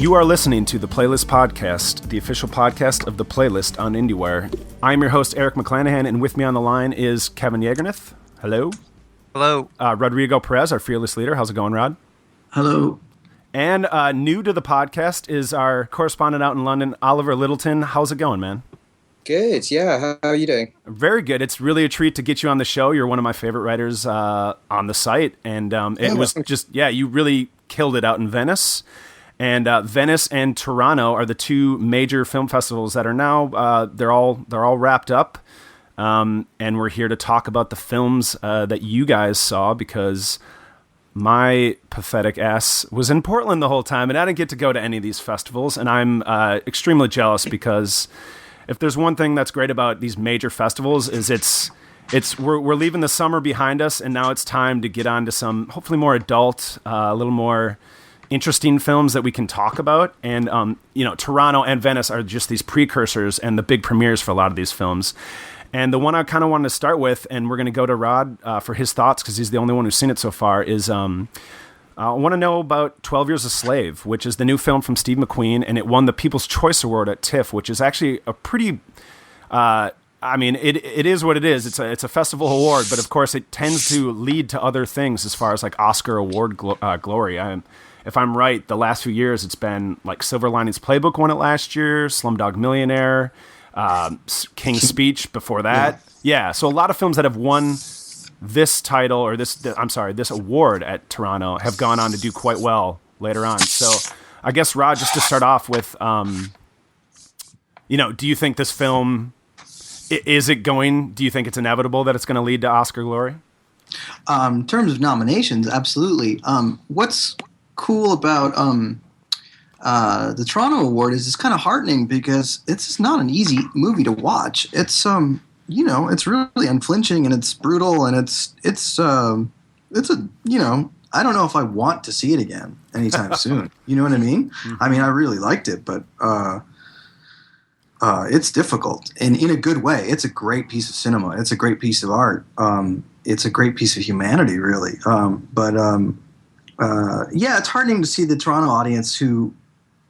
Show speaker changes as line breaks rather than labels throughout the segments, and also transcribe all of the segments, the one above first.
You are listening to the Playlist Podcast, the official podcast of The Playlist on IndieWire. I'm your host, Eric McClanahan, and with me on the line is Kevin Yeagernuth. Hello.
Hello.
Rodrigo Perez, our fearless leader. How's it going, Rod?
Hello.
And new to the podcast is our correspondent out in London, Oliver Littleton. How's it going, man?
Good, yeah. How are you doing?
Very good. It's really a treat to get you on the show. You're one of my favorite writers on the site, and it was just, you really killed it out in Venice. And Venice and Toronto are the two major film festivals that are now they're all wrapped up, and we're here to talk about the films that you guys saw, because my pathetic ass was in Portland the whole time, and I didn't get to go to any of these festivals, and I'm extremely jealous, because if there's one thing that's great about these major festivals is we're leaving the summer behind us, and now it's time to get on to some hopefully more adult, a little more interesting films that we can talk about. And Toronto and Venice are just these precursors and the big premieres for a lot of these films. And the one I kind of wanted to start with, and we're going to go to Rod for his thoughts, because he's the only one who's seen it so far, is I want to know about 12 Years a Slave, which is the new film from Steve McQueen, and it won the People's Choice Award at TIFF, which is actually a pretty... it is what it is. It's a festival award, but of course it tends to lead to other things as far as like Oscar award glory. If I'm right, the last few years it's been like Silver Linings Playbook won it last year, Slumdog Millionaire, King's Speech before that. Yeah, so a lot of films that have won this title, or this award at Toronto, have gone on to do quite well later on. So I guess, Rod, just to start off with, do you think this film, do you think it's inevitable that it's going to lead to Oscar glory?
In terms of nominations, absolutely. What's cool about the Toronto Award is it's kind of heartening, because it's not an easy movie to watch. It's it's really unflinching, and it's brutal, and it's I don't know if I want to see it again anytime soon. You know what I mean? Mm-hmm. I mean, I really liked it, but it's difficult, and in a good way. It's a great piece of cinema. It's a great piece of art. It's a great piece of humanity, really. It's heartening to see the Toronto audience, who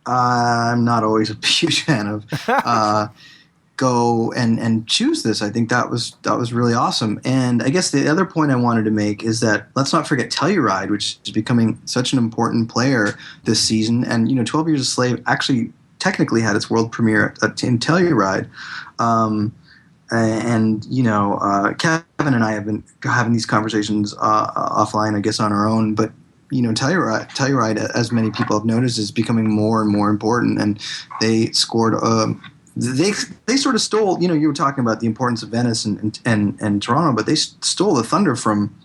I'm not always a huge fan of, go and choose this. I think that was really awesome. And I guess the other point I wanted to make is that let's not forget Telluride, which is becoming such an important player this season. And 12 Years a Slave actually technically had its world premiere in Telluride. Kevin and I have been having these conversations offline, I guess, on our own, but Telluride, as many people have noticed, is becoming more and more important, and they scored. They sort of stole. You were talking about the importance of Venice and Toronto, but they stole the thunder from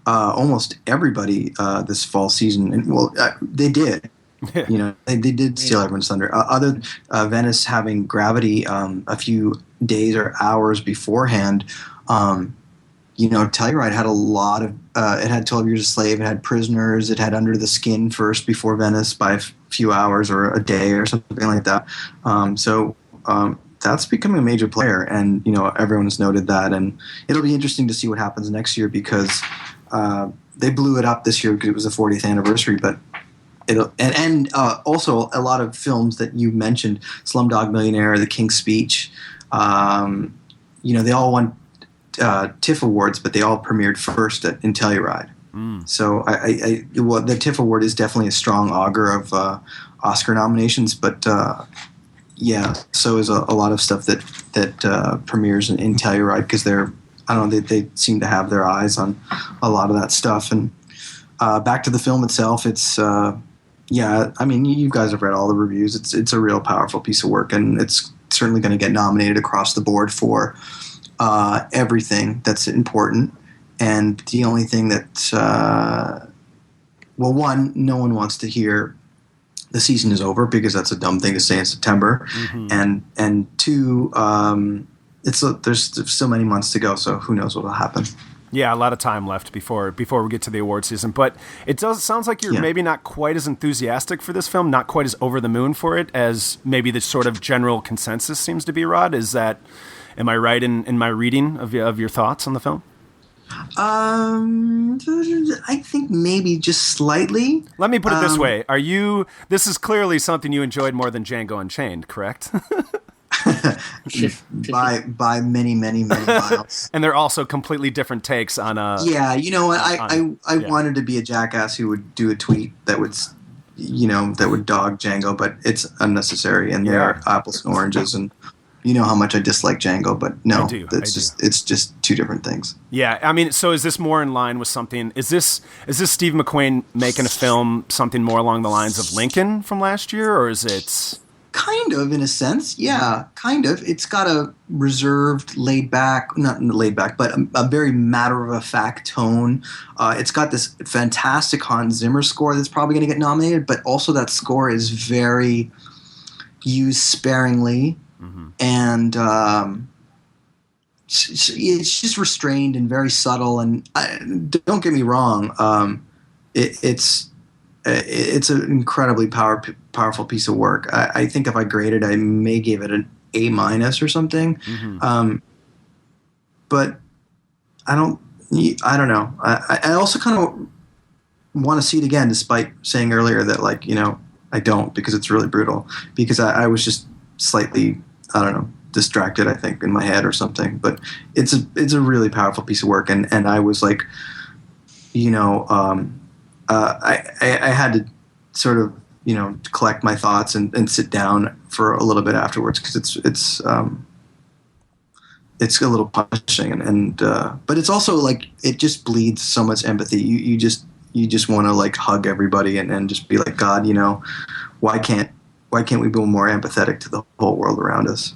almost everybody this fall season, and they did. They did steal everyone's thunder. Other Venice having Gravity a few days or hours beforehand. Telluride had a lot of. It had 12 Years a Slave. It had Prisoners. It had Under the Skin first before Venice by a few hours or a day or something like that. That's becoming a major player, and everyone has noted that. And it'll be interesting to see what happens next year, because they blew it up this year because it was the 40th anniversary. But also a lot of films that you mentioned, Slumdog Millionaire, The King's Speech. They all won TIFF awards, but they all premiered first in Telluride. So the TIFF award is definitely a strong augur of Oscar nominations, but so is a lot of stuff that premieres in Telluride, because they seem to have their eyes on a lot of that stuff. And back to the film itself, it's you guys have read all the reviews. It's a real powerful piece of work, and it's certainly going to get nominated across the board for everything that's important. And the only thing that, one, no one wants to hear the season is over, because that's a dumb thing to say in September. Mm-hmm. And two, there's so many months to go, so who knows what will happen.
Yeah, a lot of time left before we get to the award season. But it sounds like you're maybe not quite as enthusiastic for this film, not quite as over the moon for it as maybe the sort of general consensus seems to be, Rod. Am I right in my reading of your thoughts on the film?
I think maybe just slightly.
Let me put it this way: This is clearly something you enjoyed more than Django Unchained, correct?
by many, many, many miles.
And they're also completely different takes on
Yeah, you know what? I
yeah.
wanted to be a jackass who would do a tweet that would, that would dog Django, but it's unnecessary, and they are apples and oranges, and you know how much I dislike Django, but no, it's just two different things.
Yeah, I mean, so is this more in line with something? Is this Steve McQueen making a film something more along the lines of Lincoln from last year, or is it?
Kind of, in a sense, yeah, kind of. It's got a reserved, not laid back, but a very matter-of-fact tone. It's got this fantastic Hans Zimmer score that's probably going to get nominated, but also that score is very used sparingly, and it's just restrained and very subtle. And don't get me wrong, it's an incredibly powerful piece of work. I think if I graded, I may give it an A- or something. But I don't know. I also kind of want to see it again, despite saying earlier that, like, I don't, because it's really brutal. Because I was just slightly, I don't know, distracted, I think, in my head or something. But it's a really powerful piece of work, and I was like, I had to sort of, collect my thoughts and sit down for a little bit afterwards, because it's a little punishing, and but it's also like, it just bleeds so much empathy. You just want to, like, hug everybody and just be like, God, why can't we be more empathetic to the whole world around us?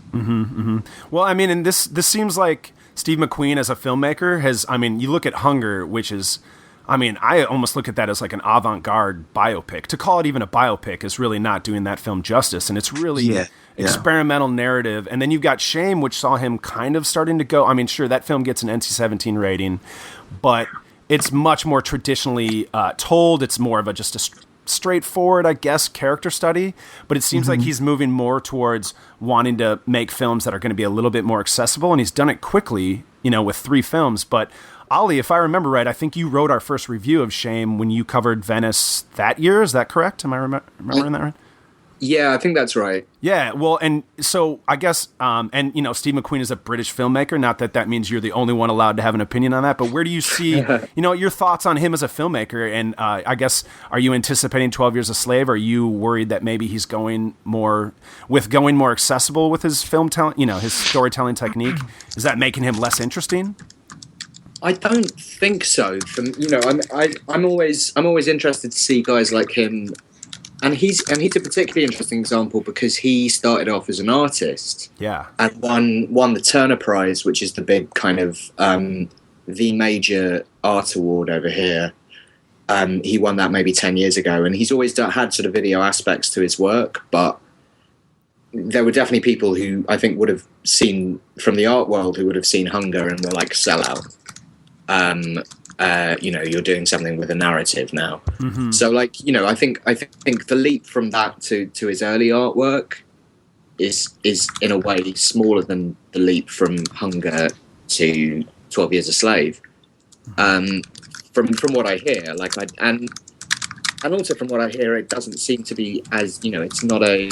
Well, I mean, and this seems like Steve McQueen as a filmmaker has. I mean, you look at Hunger, which is. I mean, I almost look at that as like an avant-garde biopic. To call it even a biopic is really not doing that film justice, and it's really experimental narrative. And then you've got Shame, which saw him kind of starting to go. I mean, sure, that film gets an NC-17 rating, but it's much more traditionally told. It's more of just a straightforward, I guess, character study. But it seems like he's moving more towards wanting to make films that are going to be a little bit more accessible, and he's done it quickly, with 3 films. But Ollie, if I remember right, I think you wrote our first review of Shame when you covered Venice that year. Is that correct? Am I remembering that right?
Yeah, I think that's right.
Yeah, well, and so I guess, and Steve McQueen is a British filmmaker. Not that means you're the only one allowed to have an opinion on that, but where do you see, your thoughts on him as a filmmaker? And I guess, are you anticipating 12 Years a Slave? Are you worried that maybe he's going more accessible with his film talent, his storytelling technique? Is that making him less interesting?
I don't think so. I'm always interested to see guys like him, and he's a particularly interesting example because he started off as an artist, and won the Turner Prize, which is the big kind of the major art award over here. He won that maybe 10 years ago, and he's always had sort of video aspects to his work, but there were definitely people who I think would have seen, from the art world, who would have seen Hunger and were like, sellout. You're doing something with a narrative now. So, like, I think the leap from that to his early artwork is in a way smaller than the leap from Hunger to 12 Years a Slave. From what I hear, and also from what I hear, it doesn't seem to be as, it's not a.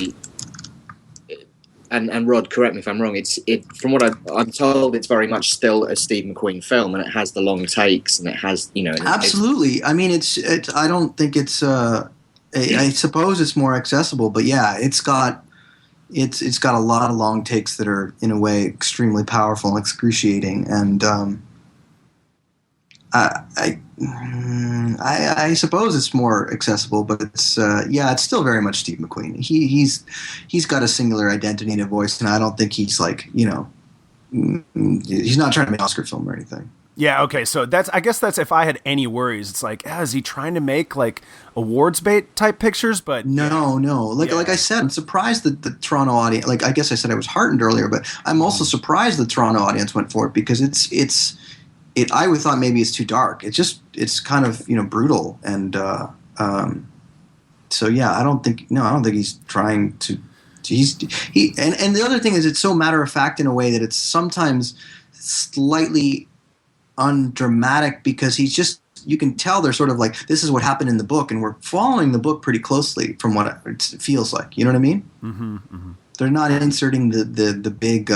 And Rod, correct me if I'm wrong. From what I'm told, it's very much still a Steve McQueen film, and it has the long takes, and it has,
Absolutely. I mean, it's. I don't think it's. I suppose it's more accessible, but yeah, it's got a lot of long takes that are, in a way, extremely powerful and excruciating, and I suppose it's more accessible, but it's it's still very much Steve McQueen. He's got a singular identity and a voice, and I don't think he's like, he's not trying to make an Oscar film or anything.
Yeah, okay, so I guess that's if I had any worries, it's like, is he trying to make like awards bait type pictures? But
no. Like I said, I'm surprised that the Toronto audience, like I guess I said I was heartened earlier, but I'm also surprised the Toronto audience went for it, because I would thought maybe it's too dark. It's kind of, brutal, and so yeah, I don't think he's trying to. And the other thing is, it's so matter of fact in a way that it's sometimes slightly undramatic because he's just, you can tell they're sort of like, this is what happened in the book, and we're following the book pretty closely from what it feels like. You know what I mean?
Mm-hmm, mm-hmm.
They're not inserting the big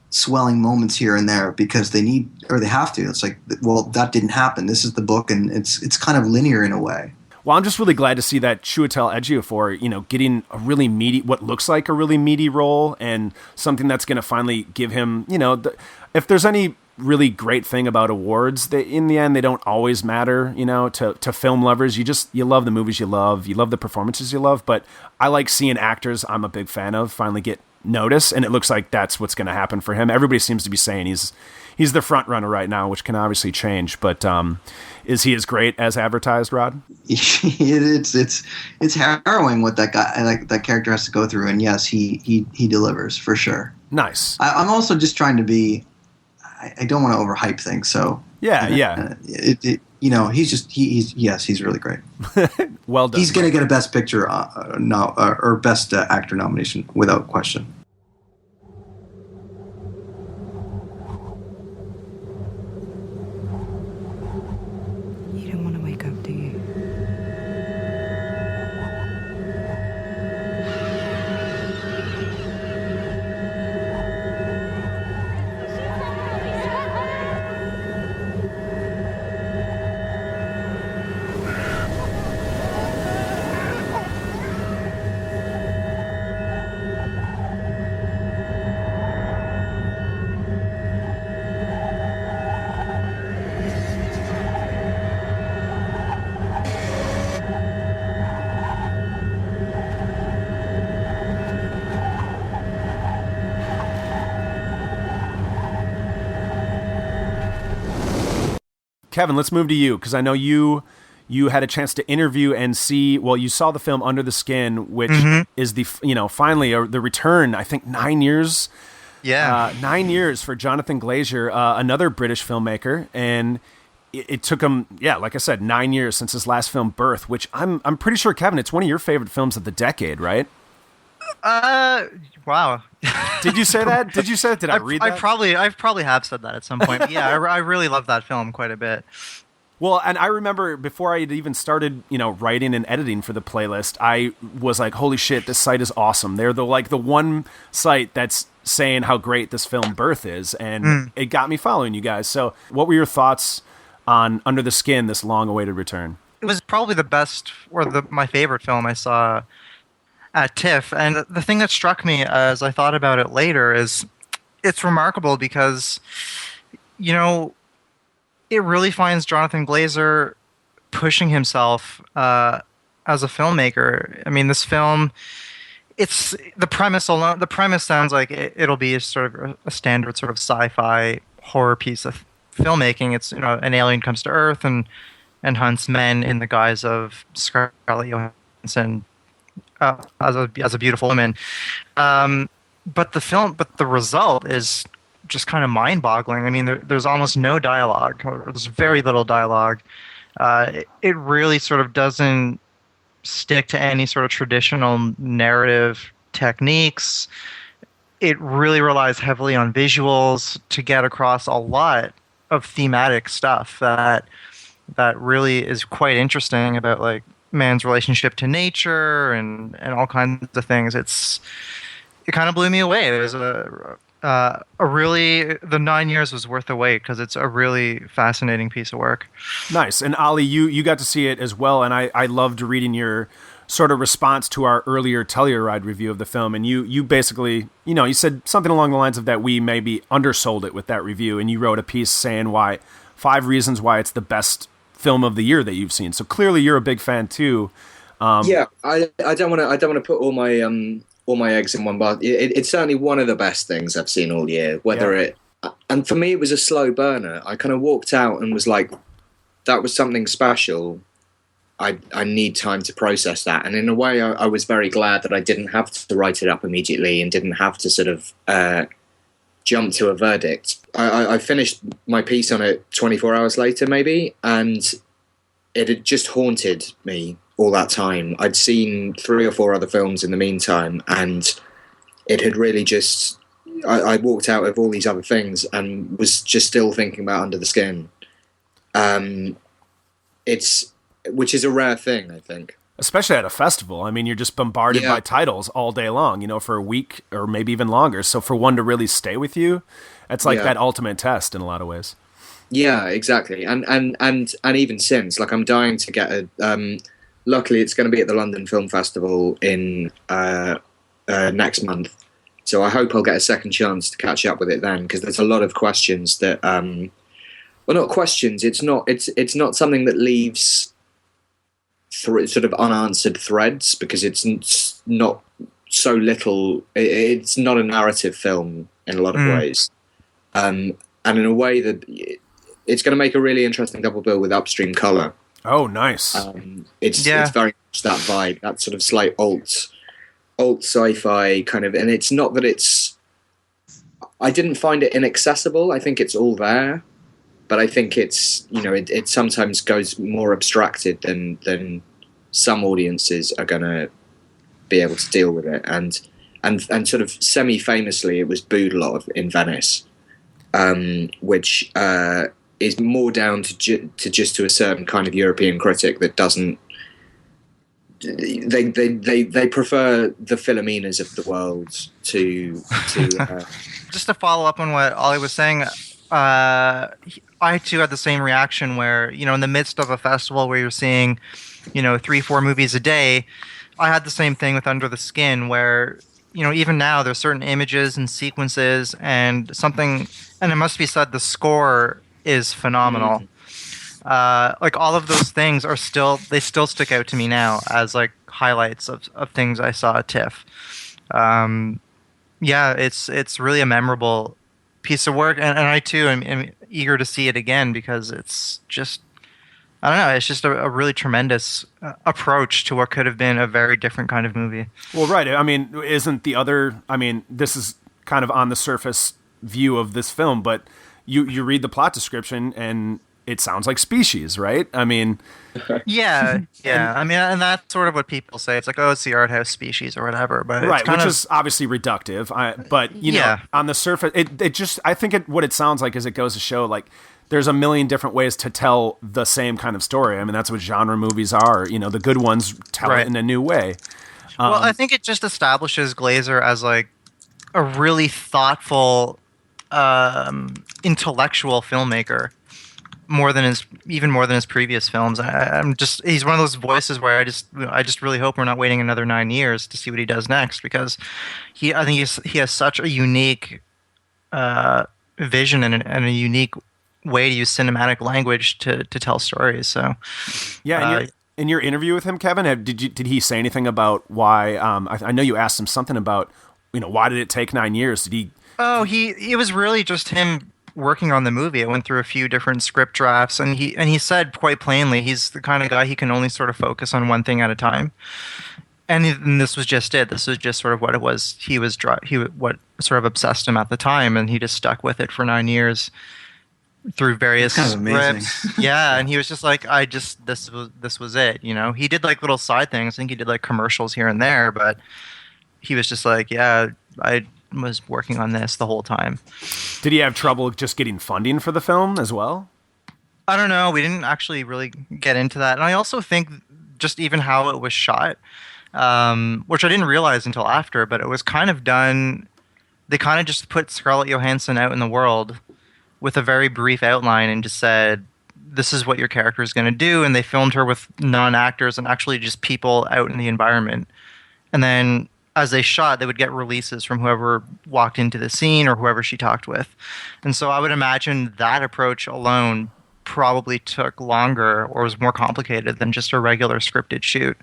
swelling moments here and there because they need, or they have to. It's like, well, that didn't happen. This is the book, and it's kind of linear in a way.
Well, I'm just really glad to see that Chiwetel Ejiofor, getting a really meaty, what looks like a really meaty role, and something that's going to finally give him, if there's any really great thing about awards, in the end, they don't always matter, to film lovers. You love the movies you love the performances you love, but I like seeing actors I'm a big fan of finally get notice, and it looks like that's what's going to happen for him. Everybody seems to be saying he's the front runner right now, which can obviously change, but is he as great as advertised, Rod?
It's harrowing what that guy, like that character, has to go through, and yes, he delivers for sure.
Nice.
I'm also just trying to be. I don't want to overhype things, so
yeah.
He's really great.
Well done.
He's going to get a Best Picture or Best Actor nomination without question.
You don't want to wake up, do you?
Kevin, let's move to you, because I know you had a chance to interview and see. Well, you saw the film Under the Skin, which is the finally the return. I think 9 years.
Yeah,
9 years for Jonathan Glazer, another British filmmaker, and it took him, like I said, 9 years since his last film, Birth, which I'm pretty sure, Kevin, it's one of your favorite films of the decade, right?
Wow.
Did you say that? Did I read that?
I probably have said that at some point. Yeah, I really love that film quite a bit.
Well, and I remember before I had even started, writing and editing for the playlist, I was like, holy shit, this site is awesome. They're the one site that's saying how great this film Birth is, and it got me following you guys. So what were your thoughts on Under the Skin, this long-awaited return?
It was probably the best, or my favorite film I saw at TIFF, and the thing that struck me as I thought about it later is it's remarkable because, it really finds Jonathan Glazer pushing himself as a filmmaker. I mean, this film, it's the premise alone. The premise sounds like it'll be sort of a standard sort of sci-fi horror piece of filmmaking. It's an alien comes to Earth and hunts men in the guise of Scarlett Johansson as a beautiful woman. But the result is just kind of mind-boggling. I mean, there's almost no dialogue, or there's very little dialogue. It really sort of doesn't stick to any sort of traditional narrative techniques. It really relies heavily on visuals to get across a lot of thematic stuff that really is quite interesting about like man's relationship to nature and all kinds of things. It kind of blew me away. There's the 9 years was worth the wait because it's a really fascinating piece of work. Nice.
And Ali, you got to see it as well, and I loved reading your sort of response to our earlier Telluride review of the film, and you basically, you said something along the lines of that we maybe undersold it with that review, and you wrote a piece saying 5 reasons why it's the best film of the year that you've seen. So clearly you're a big fan too.
I don't want to put all my eggs in one basket. It's certainly one of the best things I've seen all year. And for me, it was a slow burner. I kind of walked out and was like, that was something special. I need time to process that. And in a way, I was very glad that I didn't have to write it up immediately and didn't have to sort of jump to a verdict. I finished my piece on it 24 hours later, maybe, and it had just haunted me all that time. I'd seen 3 or 4 other films in the meantime, and it had really just I walked out of all these other things and was just still thinking about Under the Skin. Which is a rare thing, I think.
Especially at a festival. I mean, you're just bombarded by titles all day long, for a week or maybe even longer. So for one to really stay with you, it's like that ultimate test in a lot of ways.
Yeah, exactly. And even since, like, I'm dying to get a. Luckily, it's going to be at the London Film Festival in next month, so I hope I'll get a second chance to catch up with it then, because there's a lot of questions that. Well, not questions. It's not something that leaves sort of unanswered threads, because it's not so little. It's not a narrative film in a lot of ways, and in a way that it's going to make a really interesting double bill with Upstream Color.
Oh, nice.
It's very much that vibe, that sort of slight alt sci-fi kind of, and it's not that it's. I didn't find it inaccessible. I think it's all there. But I think it's, it sometimes goes more abstracted than some audiences are going to be able to deal with it. And sort of semi-famously, it was booed a lot in Venice, which is more down to just to a certain kind of European critic that doesn't. They prefer the Philomenas of the world to
Just to follow up on what Ollie was saying. I too had the same reaction where, in the midst of a festival where you're seeing, 3-4 movies a day, I had the same thing with Under the Skin where, even now there's certain images and sequences and it must be said, the score is phenomenal. Like all of those things they still stick out to me now as like highlights of things I saw at TIFF. It's really a memorable piece of work, and I too am eager to see it again, because it's just, I don't know, it's just a really tremendous approach to what could have been a very different kind of movie.
Well, right. I mean, this is kind of on the surface view of this film, but you read the plot description and it sounds like Species, right? I mean,
yeah. I mean, and that's sort of what people say. It's like, oh, it's the art house Species or whatever, but
right,
it's kind
which is obviously reductive. But on the surface, it just, I think what it sounds like is it goes to show like there's a million different ways to tell the same kind of story. I mean, that's what genre movies are. The good ones tell it in a new way.
Well, I think it just establishes Glazer as like a really thoughtful, intellectual filmmaker. More than his previous films. He's one of those voices where I just really hope we're not waiting another 9 years to see what he does next, because I think he has such a unique vision and a unique way to use cinematic language to tell stories. So
yeah. In your interview with him, Kevin, did he say anything about why? I know you asked him something about why did it take 9 years? Did he?
Oh, it was really just him working on the movie. It went through a few different script drafts, and he said quite plainly he's the kind of guy he can only sort of focus on one thing at a time. And this was just it. This was just sort of what it was. What sort of obsessed him at the time, and he just stuck with it for 9 years through various scripts. Yeah, and he was just like, this was it. He did like little side things. I think he did like commercials here and there, but he was just like, yeah, I was working on this the whole time.
Did he have trouble just getting funding for the film as well?
I don't know. We didn't actually really get into that. And I also think just even how it was shot, which I didn't realize until after, but it was kind of done. They kind of just put Scarlett Johansson out in the world with a very brief outline and just said, this is what your character is going to do. And they filmed her with non-actors and actually just people out in the environment. And then as they shot, they would get releases from whoever walked into the scene or whoever she talked with. And so I would imagine that approach alone probably took longer or was more complicated than just a regular scripted shoot.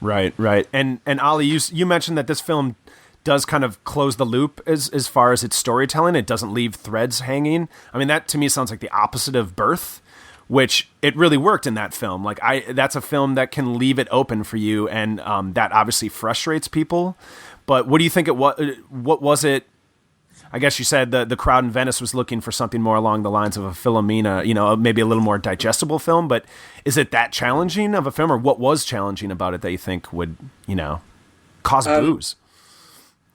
Right. And Ali, you mentioned that this film does kind of close the loop as far as its storytelling. It doesn't leave threads hanging. I mean, that to me sounds like the opposite of Birth, which it really worked in that film. Like that's a film that can leave it open for you, and that obviously frustrates people. But what do you think what was it? I guess you said the crowd in Venice was looking for something more along the lines of a Philomena, maybe a little more digestible film. But is it that challenging of a film, or what was challenging about it that you think would, cause boos?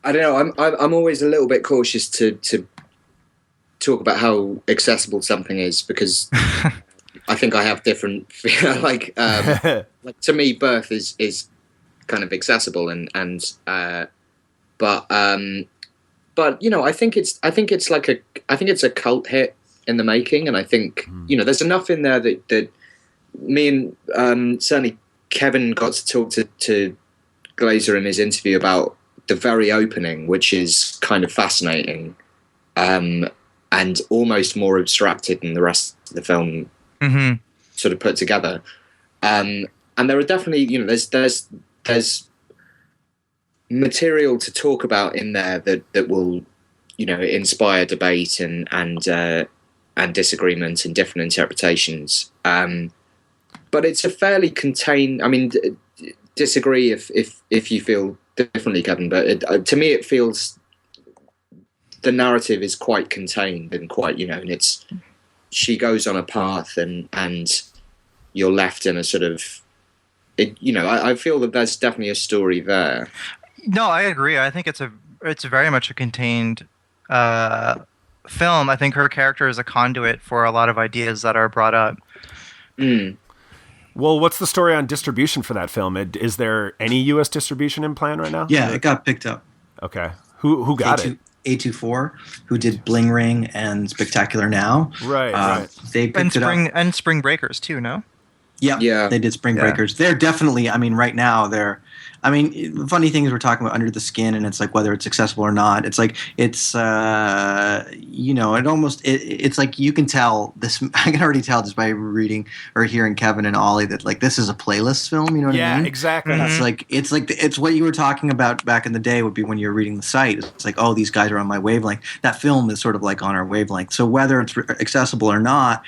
I don't know. I'm always a little bit cautious to talk about how accessible something is, because I think I have different like to me, birth is kind of accessible, but I think it's a cult hit in the making, and I think there's enough in there that me and certainly Kevin got to talk to Glazer in his interview about the very opening, which is kind of fascinating, and almost more abstracted than the rest of the film sort of put together. And there are definitely, there's material to talk about in there that will, inspire debate and disagreement and different interpretations. But it's a fairly contained. I mean, disagree if you feel differently, Kevin. But to me, it feels the narrative is quite contained and quite, and it's she goes on a path and you're left in a sort of. I feel that there's definitely a story there.
No, I agree. I think it's very much a contained film. I think her character is a conduit for a lot of ideas that are brought up.
Well, what's the story on distribution for that film? Is there any U.S. distribution in plan right now?
Yeah, it got picked up.
Okay. Who got it?
A24, who did Bling Ring and Spectacular Now.
Right.
They picked it up.
And Spring Breakers too, no?
Yeah, they did Spring Breakers. They're definitely, right now the funny thing is we're talking about Under the Skin, and it's like whether it's accessible or not. It's like, it's like you can tell this, I can already tell just by reading or hearing Kevin and Ollie that like this is a playlist film, you know what I mean?
Yeah, exactly.
It's what you were talking about back in the day would be when you were reading the site. It's like, oh, these guys are on my wavelength. That film is sort of like on our wavelength. So whether it's accessible or not,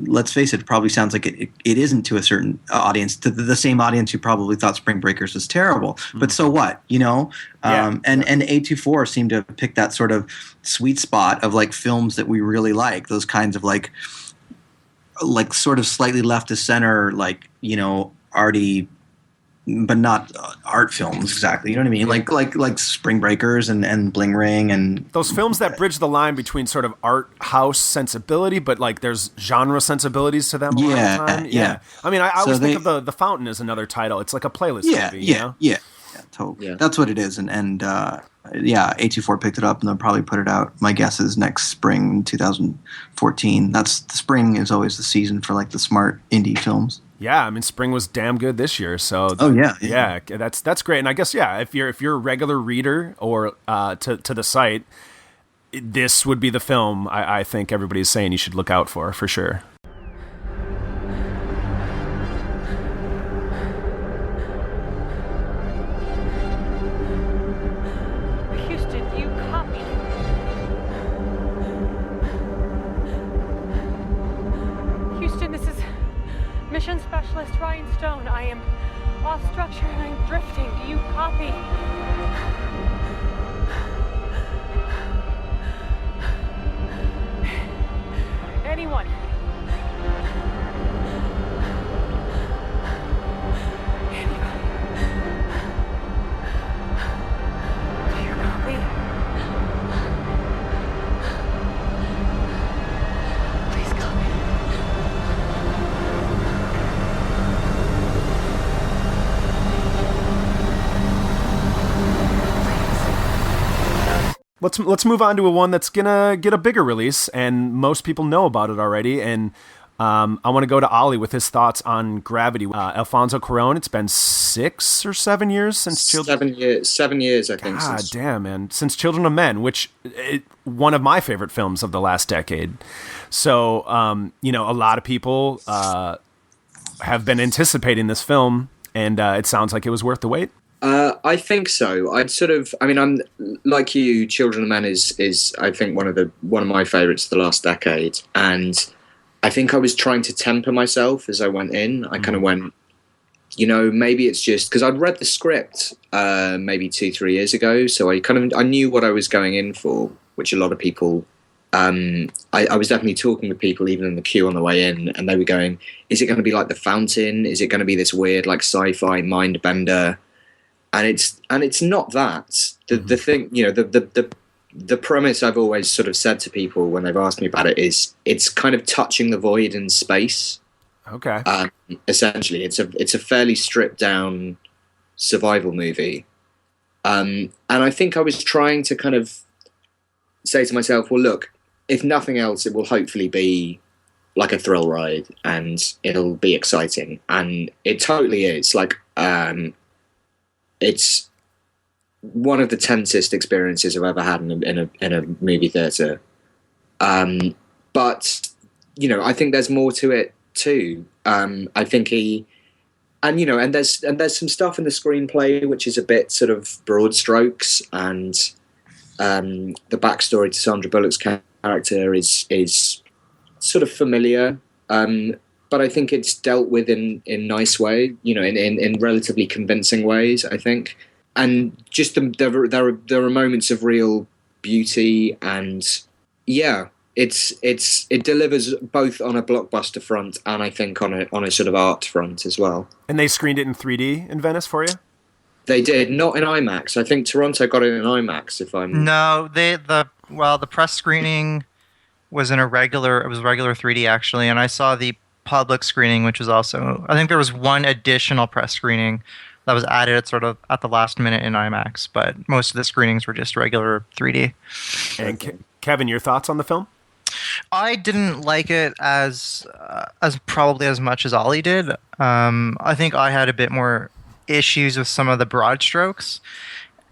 let's face it, it probably sounds like it isn't to a certain audience, to the same audience who probably thought Spring Breakers was terrible. But so what, And A24 seemed to pick that sort of sweet spot of like films that we really like, those kinds of like sort of slightly left to center, like, arty, but not art films exactly. You know what I mean? Like Spring Breakers and Bling Ring and
those films that bridge the line between sort of art house sensibility, but like there's genre sensibilities to them.
Yeah,
all the time.
yeah.
I always think of the Fountain as another title. It's like a playlist movie.
Yeah, totally. Yeah. That's what it is. And A24 picked it up, and they'll probably put it out. My guess is next spring, 2014. The spring is always the season for like the smart indie films.
Yeah, spring was damn good this year. So yeah, that's great. And I guess if you're a regular reader or to the site, this would be the film I think everybody's saying you should look out for sure.
Houston, you copy. Houston, this is Mission Specialist Ryan Stone. I am off structure and I'm drifting. Do you copy? Anyone? Do you copy? Please copy.
Let's move on to one that's gonna get a bigger release, and most people know about it already. And I want to go to Ollie with his thoughts on Gravity. Alfonso Cuarón. It's been 6 or 7 years since Children.
7 years, I think.
God damn, man! Since Children of Men, which one of my favorite films of the last decade. So a lot of people have been anticipating this film, and it sounds like it was worth the wait.
I think so. I'm like you. Children of Men is I think one of my favorites of the last decade, and I think I was trying to temper myself as I went in. I kind of went, maybe it's just because I'd read the script maybe 2-3 years ago, so I knew what I was going in for, which a lot of people. I was definitely talking with people even in the queue on the way in, and they were going, "Is it going to be like The Fountain? Is it going to be this weird like sci-fi mind bender?" and it's not that. The thing, you know, the premise I've always sort of said to people when they've asked me about it is it's kind of touching the void in space.
Okay.
Essentially, it's a fairly stripped down survival movie, and I think I was trying to kind of say to myself, well, look, if nothing else, it will hopefully be like a thrill ride, and it'll be exciting, and it totally is. Like, it's one of the tensest experiences I've ever had in a movie theater. But you know, I think there's more to it too. I think there's some stuff in the screenplay which is a bit sort of broad strokes, and the backstory to Sandra Bullock's character is sort of familiar, but I think it's dealt with in nice way, you know, in relatively convincing ways, I think. And just there are moments of real beauty, and yeah, it delivers both on a blockbuster front and I think on a sort of art front as well. And
they screened it in 3D in Venice for you?
They did, not in IMAX. I think Toronto got it in IMAX.
The press screening was in regular 3D actually, and I saw the public screening, which was also, I think there was one additional press screening that was added at the last minute in IMAX, but most of the screenings were just regular 3D.
And Kevin, your thoughts on the film?
I didn't like it as probably as much as Ollie did. I think I had a bit more issues with some of the broad strokes,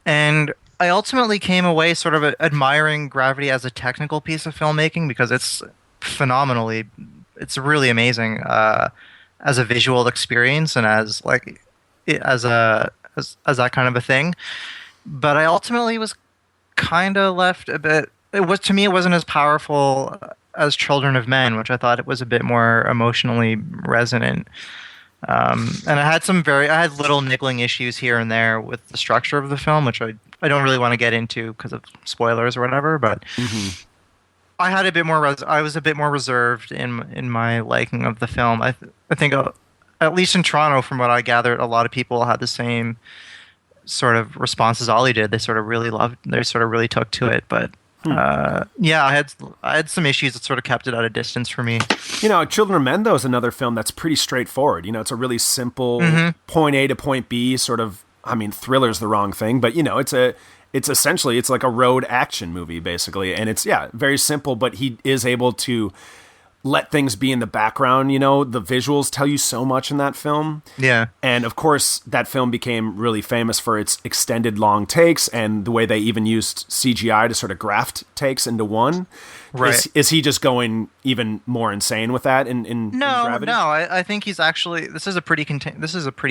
and I ultimately came away sort of admiring Gravity as a technical piece of filmmaking because it's really amazing as a visual experience and as that kind of a thing. But I ultimately was kind of left a bit. It wasn't as powerful as Children of Men, which I thought it was a bit more emotionally resonant. And I had little niggling issues here and there with the structure of the film, which I don't really want to get into because of spoilers or whatever. But I had a bit more. I was a bit more reserved in my liking of the film. I think at least in Toronto, from what I gathered, a lot of people had the same sort of response as Ollie did. They sort of really took to it, but. I had some issues that sort of kept it at a distance for me.
You know, Children of Men, though, is another film that's pretty straightforward. You know, it's a really simple point A to point B sort of, I mean, thriller's the wrong thing, but, you know, it's essentially like a road action movie, basically. And it's, very simple, but he is able to let things be in the background. You know, the visuals tell you so much in that film. Yeah. And of course, that film became really famous for its extended long takes and the way they even used CGI to sort of graft takes into one. Right. Is he just going even more insane with that in Gravity?
No. I think he's actually, this is a pretty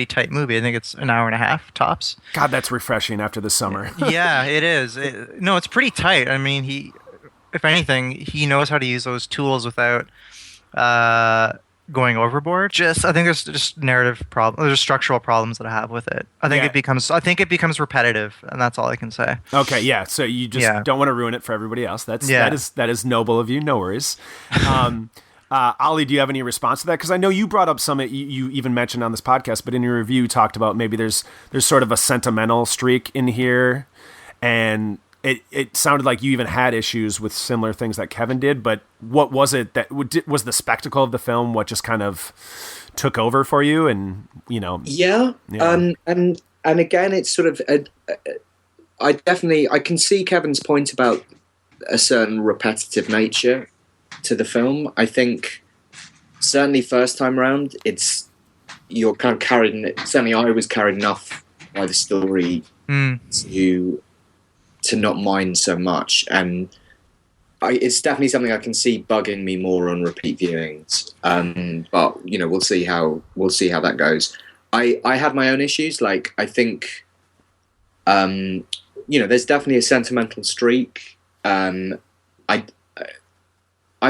tight movie. I think it's an hour and a half tops.
God, that's refreshing after the summer.
Yeah, it is. It's pretty tight. I mean, if anything, he knows how to use those tools without going overboard. I think there's just narrative problems. There's structural problems that I have with it. I think it becomes repetitive, and that's all I can say.
Okay, yeah. So you just don't want to ruin it for everybody else. That is noble of you. No worries. Ollie, do you have any response to that? Because I know you brought up some you even mentioned on this podcast, but in your review you talked about maybe there's sort of a sentimental streak in here, and it sounded like you even had issues with similar things that Kevin did, but what was it that was the spectacle of the film what just kind of took over for you? And, you know... Yeah.
And again, it's sort of... I can see Kevin's point about a certain repetitive nature to the film. I think certainly first time round, you're kind of carried... Certainly I was carried enough by the story to not mind so much, and it's definitely something I can see bugging me more on repeat viewings. But you know, we'll see how that goes. I had my own issues. Like I think, you know, there's definitely a sentimental streak. I'm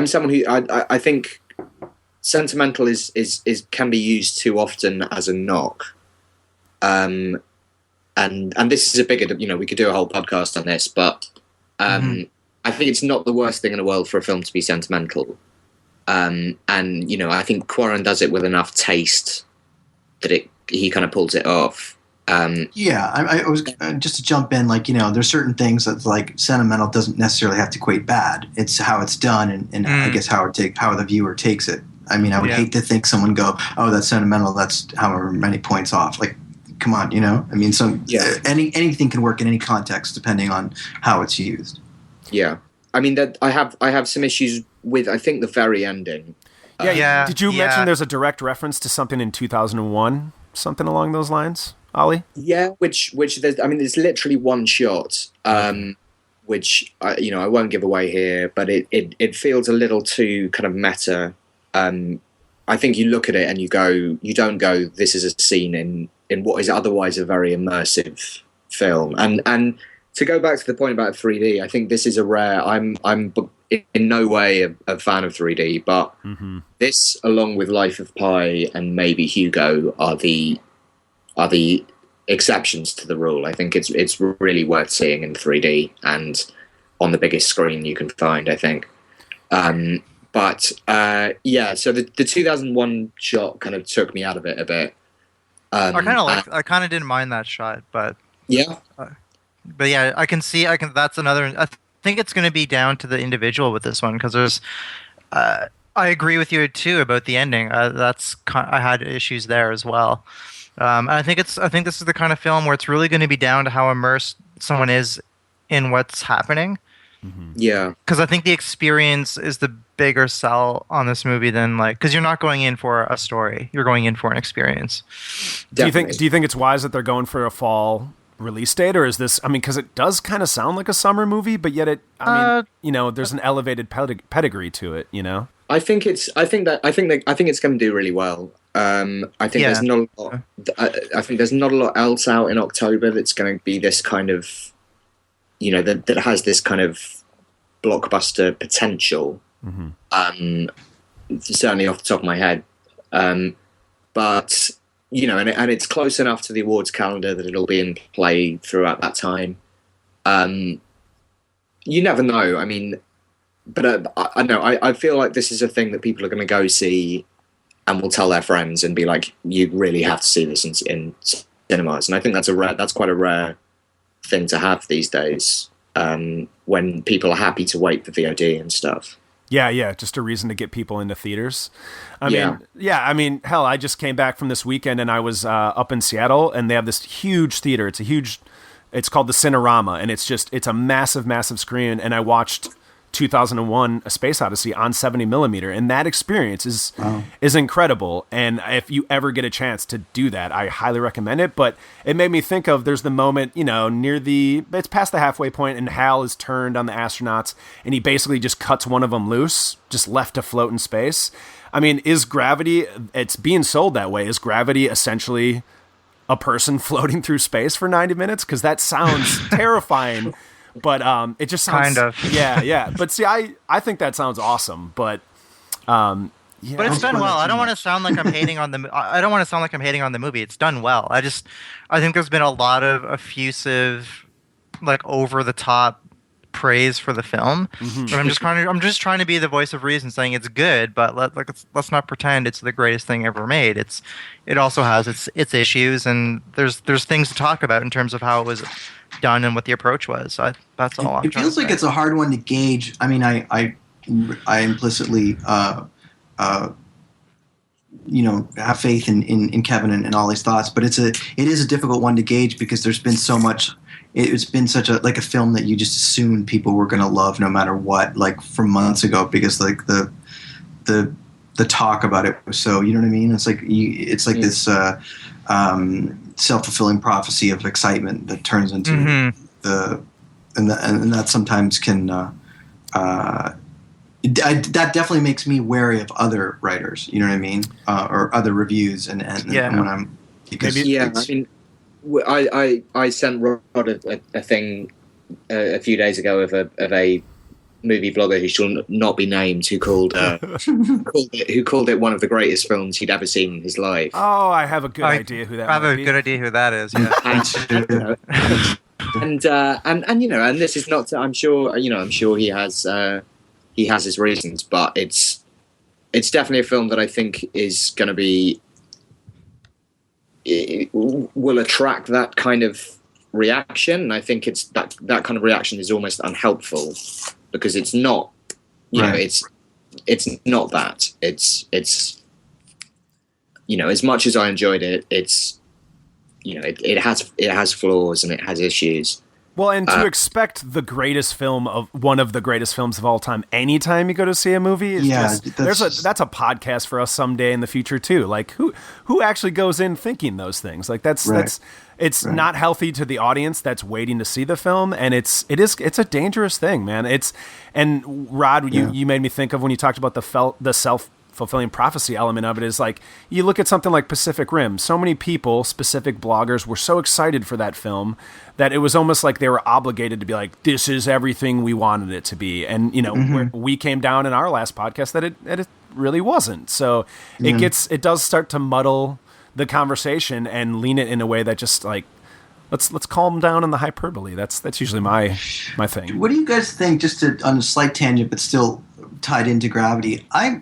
someone who I think sentimental is can be used too often as a knock. And this is a bigger, you know, we could do a whole podcast on this, but I think it's not the worst thing in the world for a film to be sentimental. And, you know, I think Cuarón does it with enough taste that he kind of pulls it off.
Yeah, I was just to jump in, like, you know, there's certain things that's like sentimental doesn't necessarily have to equate bad. It's how it's done, and I guess how the viewer takes it. I mean, I would hate to think someone go, "Oh, that's sentimental. That's however many points off." Like, come on, you know. I mean, anything can work in any context depending on how it's used.
Yeah, I mean that I have some issues with, I think, the very ending.
Yeah. Did you mention there's a direct reference to something in 2001, something along those lines, Ollie?
Yeah, which there's, I mean, there's literally one shot, which I won't give away here, but it feels a little too kind of meta. I think you look at it and you don't go, this is a scene in what is otherwise a very immersive film. And to go back to the point about 3D, I think this is a rare. I'm in no way a fan of 3D, but this, along with Life of Pi and maybe Hugo, are the exceptions to the rule. I think it's really worth seeing in 3D and on the biggest screen you can find, I think. So the 2001 shot kind of took me out of it a bit.
I kind of didn't mind that shot, but
yeah.
But yeah, that's another. I think it's going to be down to the individual with this one, because there's. I agree with you too about the ending. I had issues there as well. And I think this is the kind of film where it's really going to be down to how immersed someone is in what's happening.
Yeah,
because I think the experience is the bigger sell on this movie than because you're not going in for a story, you're going in for an experition.
Do you think it's wise that they're going for a fall release date, or is this? I mean, because it does kind of sound like a summer movie, but yet there's an elevated pedigree to it. You know,
I think it's going to do really well. I think there's not a lot. I think there's not a lot else out in October that's going to be this kind of, that has this kind of blockbuster potential. Certainly off the top of my head, but and it's close enough to the awards calendar that it'll be in play throughout that time. You never know. I mean, but I know I feel like this is a thing that people are going to go see and will tell their friends and be like, you really have to see this in cinemas. And I think that's quite a rare thing to have these days, when people are happy to wait for VOD and stuff.
Yeah, just a reason to get people into theaters. I mean, hell, I just came back from this weekend and I was up in Seattle, and they have this huge theater. It's called the Cinerama, and it's a massive, massive screen. And I watched 2001: A Space Odyssey on 70 millimeter, and that experience is incredible. And if you ever get a chance to do that, I highly recommend it. But it made me think of, there's the moment, it's past the halfway point, and Hal is turned on the astronauts, and he basically just cuts one of them loose, just left to float in space. I mean, is gravity? It's being sold that way. Is gravity essentially a person floating through space for 90 minutes? Because that sounds terrifying. But it just sounds
kind of.
Yeah. But see, I think that sounds awesome. But
but it's done well. I don't want to sound like I'm hating on the movie. It's done well. I think there's been a lot of effusive, over the top praise for the film. But I'm just trying to be the voice of reason, saying it's good, but let's not pretend it's the greatest thing ever made. It also has its issues, and there's things to talk about in terms of how it was done and what the approach was. That's all.
It feels like it's a hard one to gauge. I mean, I implicitly have faith in Kevin and all his thoughts, but it is a difficult one to gauge, because there's been so much. It's been such a film that you just assumed people were going to love no matter what, from months ago, because the talk about it was so, you know what I mean? It's this self-fulfilling prophecy of excitement that turns into and that sometimes can that definitely makes me wary of other writers, you know what I mean, or other reviews, and when I'm
I mean, I sent Rod a thing a few days ago of a movie vlogger who shall not be named, who called it one of the greatest films he'd ever seen in his life.
Oh, I have a good idea who that.
I have a good idea who that is. Yeah.
And this is not. I'm sure he has his reasons, but it's definitely a film that I think is going to be it will attract that kind of reaction. And I think it's that kind of reaction is almost unhelpful, because it's not, you know, it's not that. It's you know, as much as I enjoyed it, it's, you know, it has flaws and it has issues.
Well, and to expect the greatest film of one of the greatest films of all time anytime you go to see a movie is that's a podcast for us someday in the future too. Like who actually goes in thinking those things? Like that's not healthy to the audience that's waiting to see the film, and it's a dangerous thing, man. And Rod, you made me think of when you talked about the self-fulfilling prophecy element of it, is like, you look at something like Pacific Rim. So many people, specific bloggers, were so excited for that film that it was almost like they were obligated to be like, this is everything we wanted it to be. And, you know, we came down in our last podcast that it really wasn't. So it does start to muddle the conversation and lean it in a way that just like, let's calm down on the hyperbole. That's usually my thing.
What do you guys think, just on a slight tangent, but still tied into Gravity? I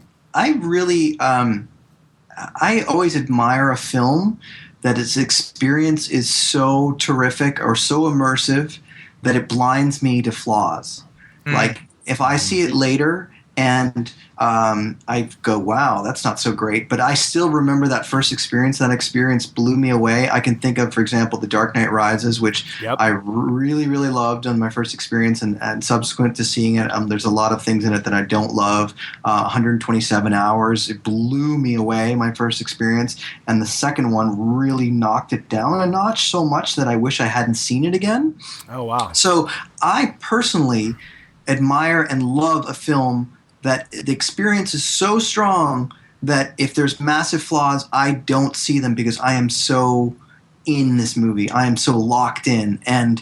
really, I always admire a film that its experience is so terrific or so immersive that it blinds me to flaws. Like, if I see it later and I go, wow, that's not so great, but I still remember that first experience. That experience blew me away. I can think of, for example, The Dark Knight Rises, which I really, really loved on my first experience, and subsequent to seeing it, there's a lot of things in it that I don't love. 127 Hours, it blew me away, my first experience, and the second one really knocked it down a notch, so much that I wish I hadn't seen it again.
Oh, wow.
So I personally admire and love a film that the experience is so strong that if there's massive flaws, I don't see them, because I am so in this movie. I am so locked in. And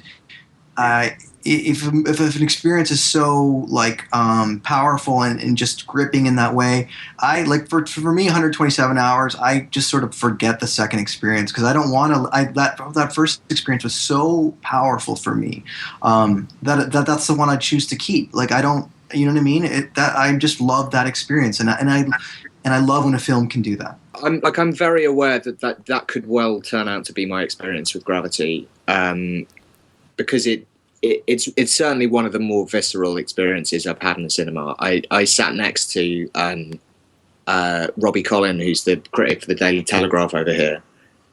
if an experience is so like powerful and just gripping in that way, I like for me 127 Hours, I just sort of forget the second experience, because I don't want to. That first experience was so powerful for me that's the one I choose to keep. Like, I don't. You know what I mean? I just love that experience, and I love when a film can do that.
I'm very aware that could well turn out to be my experience with Gravity, because it's certainly one of the more visceral experiences I've had in the cinema. I sat next to Robbie Collin, who's the critic for the Daily Telegraph over here,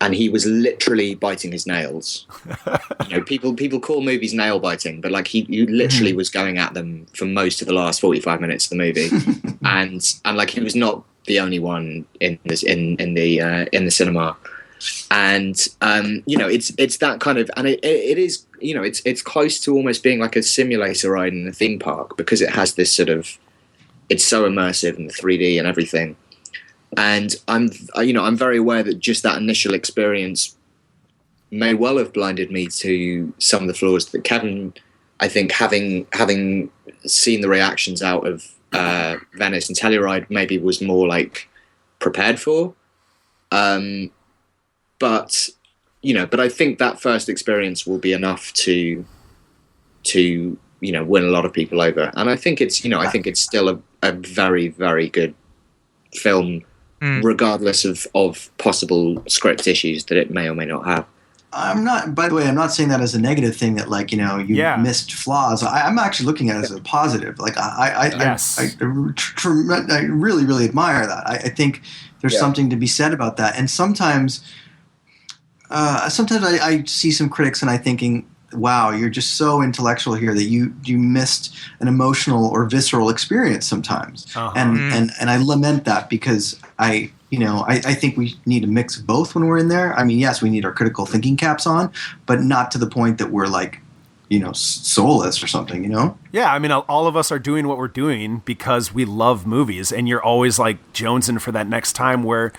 and he was literally biting his nails. You know, people call movies nail biting, but like he literally was going at them for most of the last 45 minutes of the movie, and like he was not the only one in the cinema. And you know, it's that kind of, and it is, you know, it's close to almost being like a simulator ride in a theme park, because it has this sort of, it's so immersive in the 3D and everything. And I'm very aware that just that initial experience may well have blinded me to some of the flaws that Kevin, I think, having seen the reactions out of Venice and Telluride, maybe was more like prepared for. But I think that first experience will be enough to win a lot of people over. And I think it's still a very, very good film, regardless of possible script issues that it may or may not have.
By the way, I'm not saying that as a negative thing, that like, you missed flaws. I'm actually looking at it as a positive. Like I really, really admire that. I think there's something to be said about that. And sometimes I see some critics and I'm thinking, wow, you're just so intellectual here that you missed an emotional or visceral experience sometimes. And I lament that, because I think we need a mix of both when we're in there. I mean, yes, we need our critical thinking caps on, but not to the point that we're like, soulless or something,
Yeah, I mean, all of us are doing what we're doing because we love movies, and you're always like jonesing for that next time where,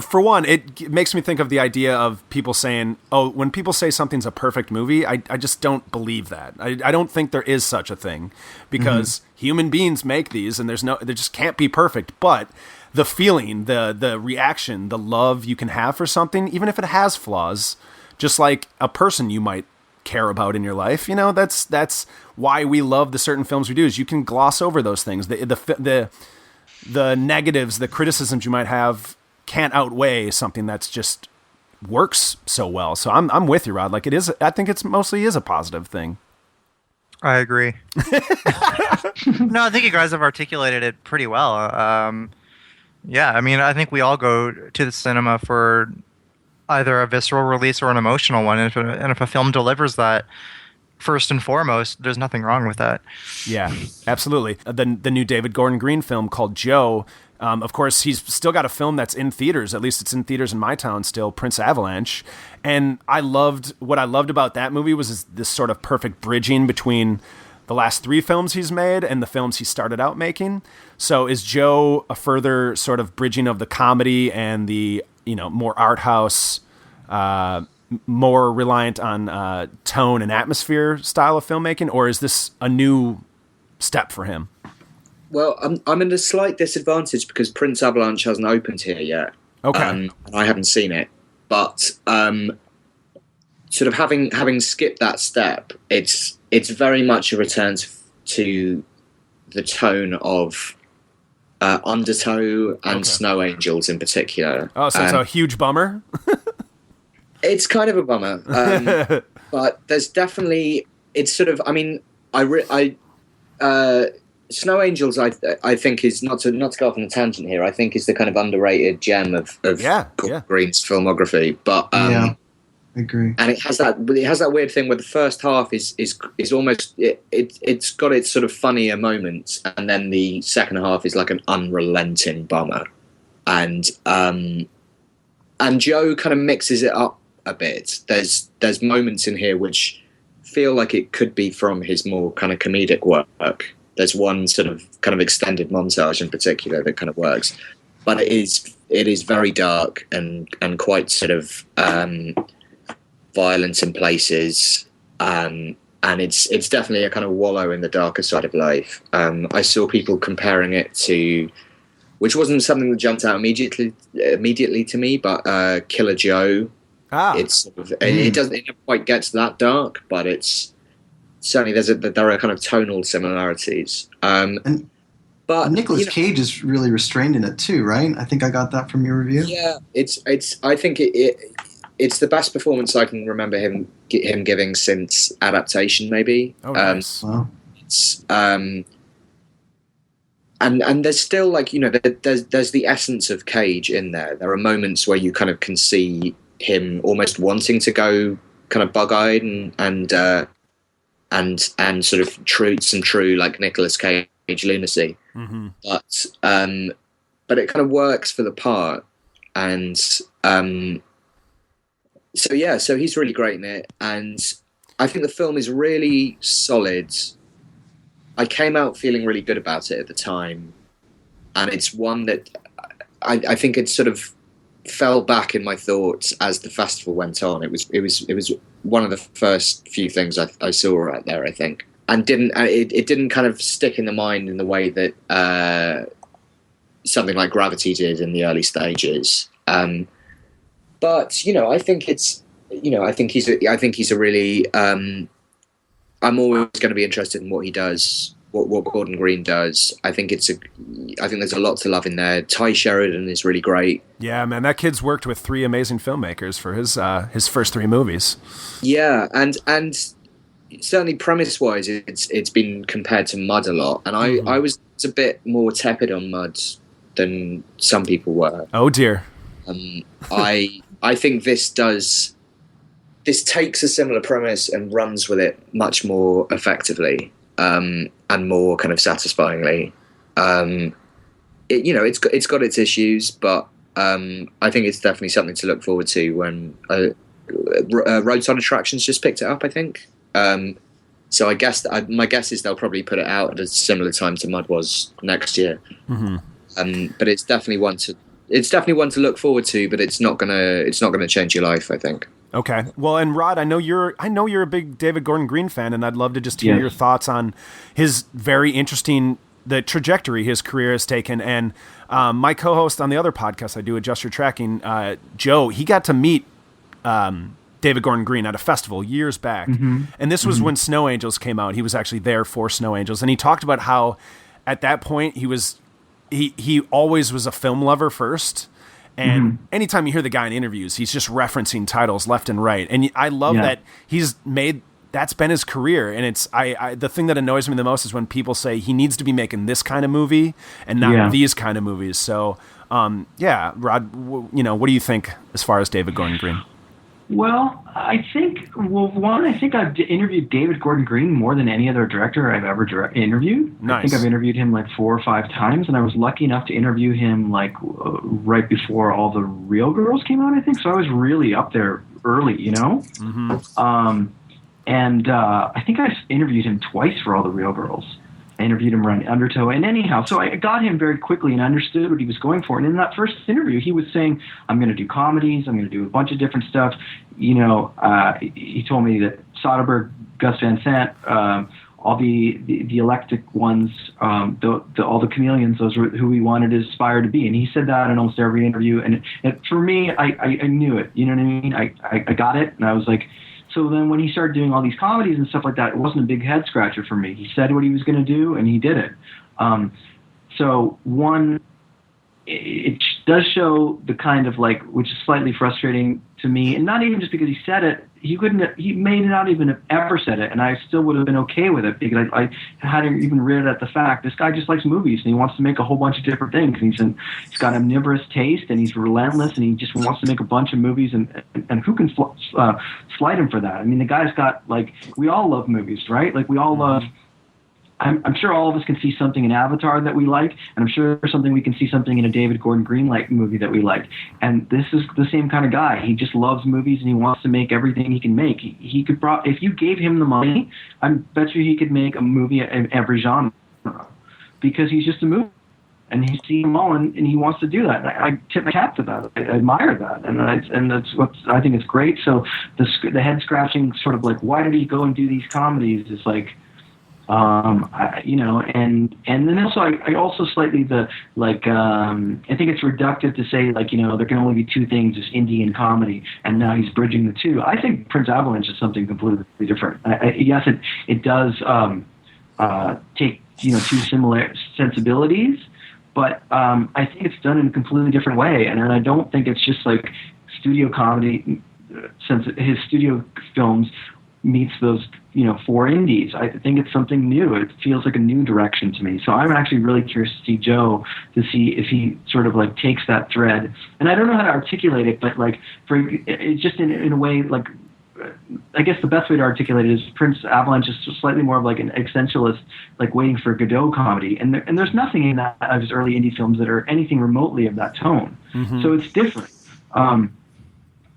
for one, it makes me think of the idea of people saying, oh, when people say something's a perfect movie, I just don't believe that. I don't think there is such a thing, because human beings make these, and there just can't be perfect. But the feeling, the reaction, the love you can have for something, even if it has flaws, just like a person you might care about in your life, that's why we love the certain films we do, is you can gloss over those things. The negatives, the criticisms you might have can't outweigh something that's just works so well. So I'm with you, Rod. Like it is, I think it's mostly is a positive thing.
I agree. No, I think you guys have articulated it pretty well. Yeah, I mean, I think we all go to the cinema for either a visceral release or an emotional one. And if a film delivers that, first and foremost, there's nothing wrong with that.
Yeah, absolutely. The new David Gordon Green film called Joe. Of course, he's still got a film that's in theaters. At least it's in theaters in my town still, Prince Avalanche. And what I loved about that movie was this sort of perfect bridging between the last 3 films he's made and the films he started out making. So is Joe a further sort of bridging of the comedy and the, more art house, more reliant on tone and atmosphere style of filmmaking, or is this a new step for him?
Well, I'm in a slight disadvantage because Prince Avalanche hasn't opened here yet.
Okay.
I haven't seen it, but sort of having skipped that step, it's very much a return to the tone of Undertow and Snow Angels in particular.
Oh, so it's a huge bummer?
It's kind of a bummer, but there's definitely, it's sort of, I mean, Snow Angels, I think is not to go off on a tangent here. I think is the kind of underrated gem of Gordon Green's filmography. But
I agree.
And it has that weird thing where the first half is almost it's got its sort of funnier moments, and then the second half is like an unrelenting bummer. And Joe kind of mixes it up a bit. There's moments in here which feel like it could be from his more kind of comedic work. There's one sort of kind of extended montage in particular that kind of works, but it is very dark and quite sort of violent in places, and it's definitely a kind of wallow in the darker side of life. I saw people comparing it to, which wasn't something that jumped out immediately to me, but Killer Joe. It's sort of, it never quite gets that dark, but it's certainly there are kind of tonal similarities. But
Nicolas Cage is really restrained in it too, right? I think I got that from your review.
Yeah, I think it's the best performance I can remember him giving since Adaptation, maybe.
Oh, nice.
Wow.
It's and there's still like there's the essence of Cage in there. There are moments where you kind of can see him almost wanting to go kind of bug-eyed and sort of true like Nicolas Cage lunacy. Mm-hmm. But it kind of works for the part, and so he's really great in it, and I think the film is really solid. I came out feeling really good about it at the time, and it's one that I think it sort of fell back in my thoughts as the festival went on. It was one of the first few things I saw right there, I think, and it didn't kind of stick in the mind in the way that something like Gravity did in the early stages. But I think he's a really. I'm always going to be interested in what he does. What Gordon Green does. I think there's a lot to love in there. Ty Sheridan is really great.
Yeah, man, that kid's worked with 3 amazing filmmakers for his first 3 movies.
Yeah, and certainly premise-wise, it's been compared to Mud a lot, and I was a bit more tepid on Mud than some people were.
Oh dear.
I think this takes a similar premise and runs with it much more effectively. And more kind of satisfyingly. It's got its issues, but I think it's definitely something to look forward to when Roadside Attractions just picked it up, I think. So I guess my guess is they'll probably put it out at a similar time to Mud was next year. Mm-hmm. But it's definitely one to look forward to, but it's not gonna change your life, I think.
Okay. Well, and Rod, I know you're a big David Gordon Green fan, and I'd love to just hear your thoughts on his very interesting, the trajectory his career has taken. And my co-host on the other podcast I do, Adjust Your Tracking, Joe, he got to meet David Gordon Green at a festival years back. Mm-hmm. And this was when Snow Angels came out. He was actually there for Snow Angels. And he talked about how at that point he always was a film lover first. And anytime you hear the guy in interviews, he's just referencing titles left and right. And I love that he's made, that's been his career. And it's, the thing that annoys me the most is when people say he needs to be making this kind of movie and not these kind of movies. So, Rod, what do you think as far as David Gordon Green?
Well, I think I've interviewed David Gordon Green more than any other director I've ever interviewed.
Nice.
I think I've interviewed him like 4 or 5 times, and I was lucky enough to interview him like right before all the Real Girls came out, I think. So I was really up there early, you know? I think I interviewed him twice for all the Real Girls. I interviewed him around Undertow, and anyhow, so I got him very quickly and understood what he was going for. And in that first interview, he was saying, I'm going to do comedies, I'm going to do a bunch of different stuff. You know, he told me that Soderbergh, Gus Van Sant, all the electric ones, all the chameleons, those were who he wanted to aspire to be. And he said that in almost every interview. And for me, I knew it. You know what I mean? I got it, and I was like, so then when he started doing all these comedies and stuff like that, it wasn't a big head scratcher for me. He said what he was going to do, and he did it. It does show the kind of like, which is slightly frustrating to me, and not even just because he said it, he may not even have ever said it, and I still would have been okay with it because I hadn't even read at the fact this guy just likes movies and he wants to make a whole bunch of different things. And he's got omnivorous taste and he's relentless and he just wants to make a bunch of movies and who can slight him for that? I mean, the guy's got like, we all love movies, right? Like we all love. I'm sure all of us can see something in Avatar that we like, and I'm sure we can see something in a David Gordon Green like movie that we like. And this is the same kind of guy. He just loves movies and he wants to make everything he can make. He could if you gave him the money, I bet you he could make a movie in every genre because he's just a movie. And he's seen them all, and he wants to do that. And I tip my cap to that. I admire that, and that's what I think is great. So the head scratching sort of like, why did he go and do these comedies? Is like. And then also I also slightly I think it's reductive to say like, there can only be 2 things, just indie and comedy, and now he's bridging the 2. I think Prince Avalanche is something completely different. Yes, it does take 2 similar sensibilities, but I think it's done in a completely different way, and I don't think it's just like studio comedy. Since his studio films meets those 4 indies. I think it's something new. It feels like a new direction to me. So I'm actually really curious to see Joe, to see if he sort of like takes that thread. And I don't know how to articulate it, but like it's just in a way, like I guess the best way to articulate it is Prince Avalanche is just slightly more of like an existentialist, like Waiting for Godot comedy. And there's nothing in that of his early indie films that are anything remotely of that tone. So it's different.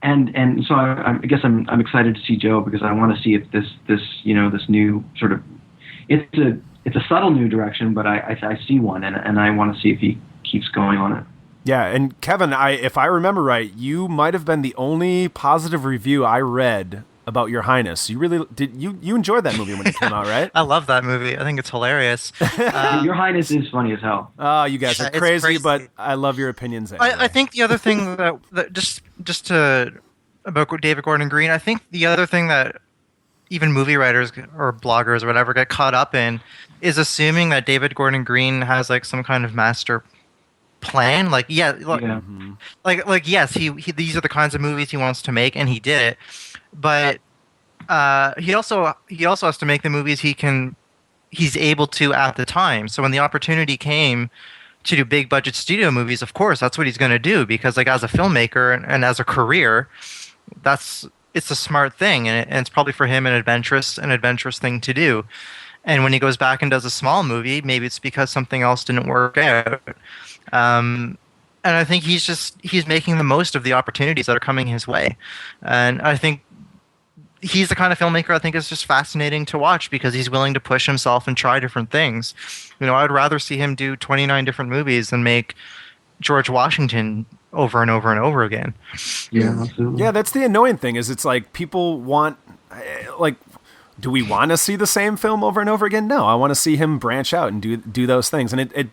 And so I guess I'm excited to see Joe because I want to see if this new sort of it's a subtle new direction, but I see one and I want to see if he keeps going on it.
Yeah, and Kevin, if I remember right, you might have been the only positive review I read about Your Highness. You really did. You enjoyed that movie when it came out, right?
I love that movie. I think it's hilarious.
Your Highness is funny as hell.
Oh, you guys are crazy, but I love your opinions. Anyway.
I think the other thing that just to about David Gordon Green, I think the other thing that even movie writers or bloggers or whatever get caught up in is assuming that David Gordon Green has like some kind of master plan. Like, yes, these are the kinds of movies he wants to make, and he did it. But he also has to make the movies he's able to at the time. So when the opportunity came to do big budget studio movies, of course that's what he's going to do, because like as a filmmaker and as a career, it's a smart thing, and it's probably for him an adventurous thing to do. And when he goes back and does a small movie, maybe it's because something else didn't work out. And I think he's making the most of the opportunities that are coming his way. And I think he's the kind of filmmaker I think is just fascinating to watch because he's willing to push himself and try different things. I'd rather see him do 29 different movies than make George Washington over and over and over again.
Yeah, absolutely.
Yeah, that's the annoying thing is it's like people want, like, do we want to see the same film over and over again? No, I want to see him branch out and do those things. And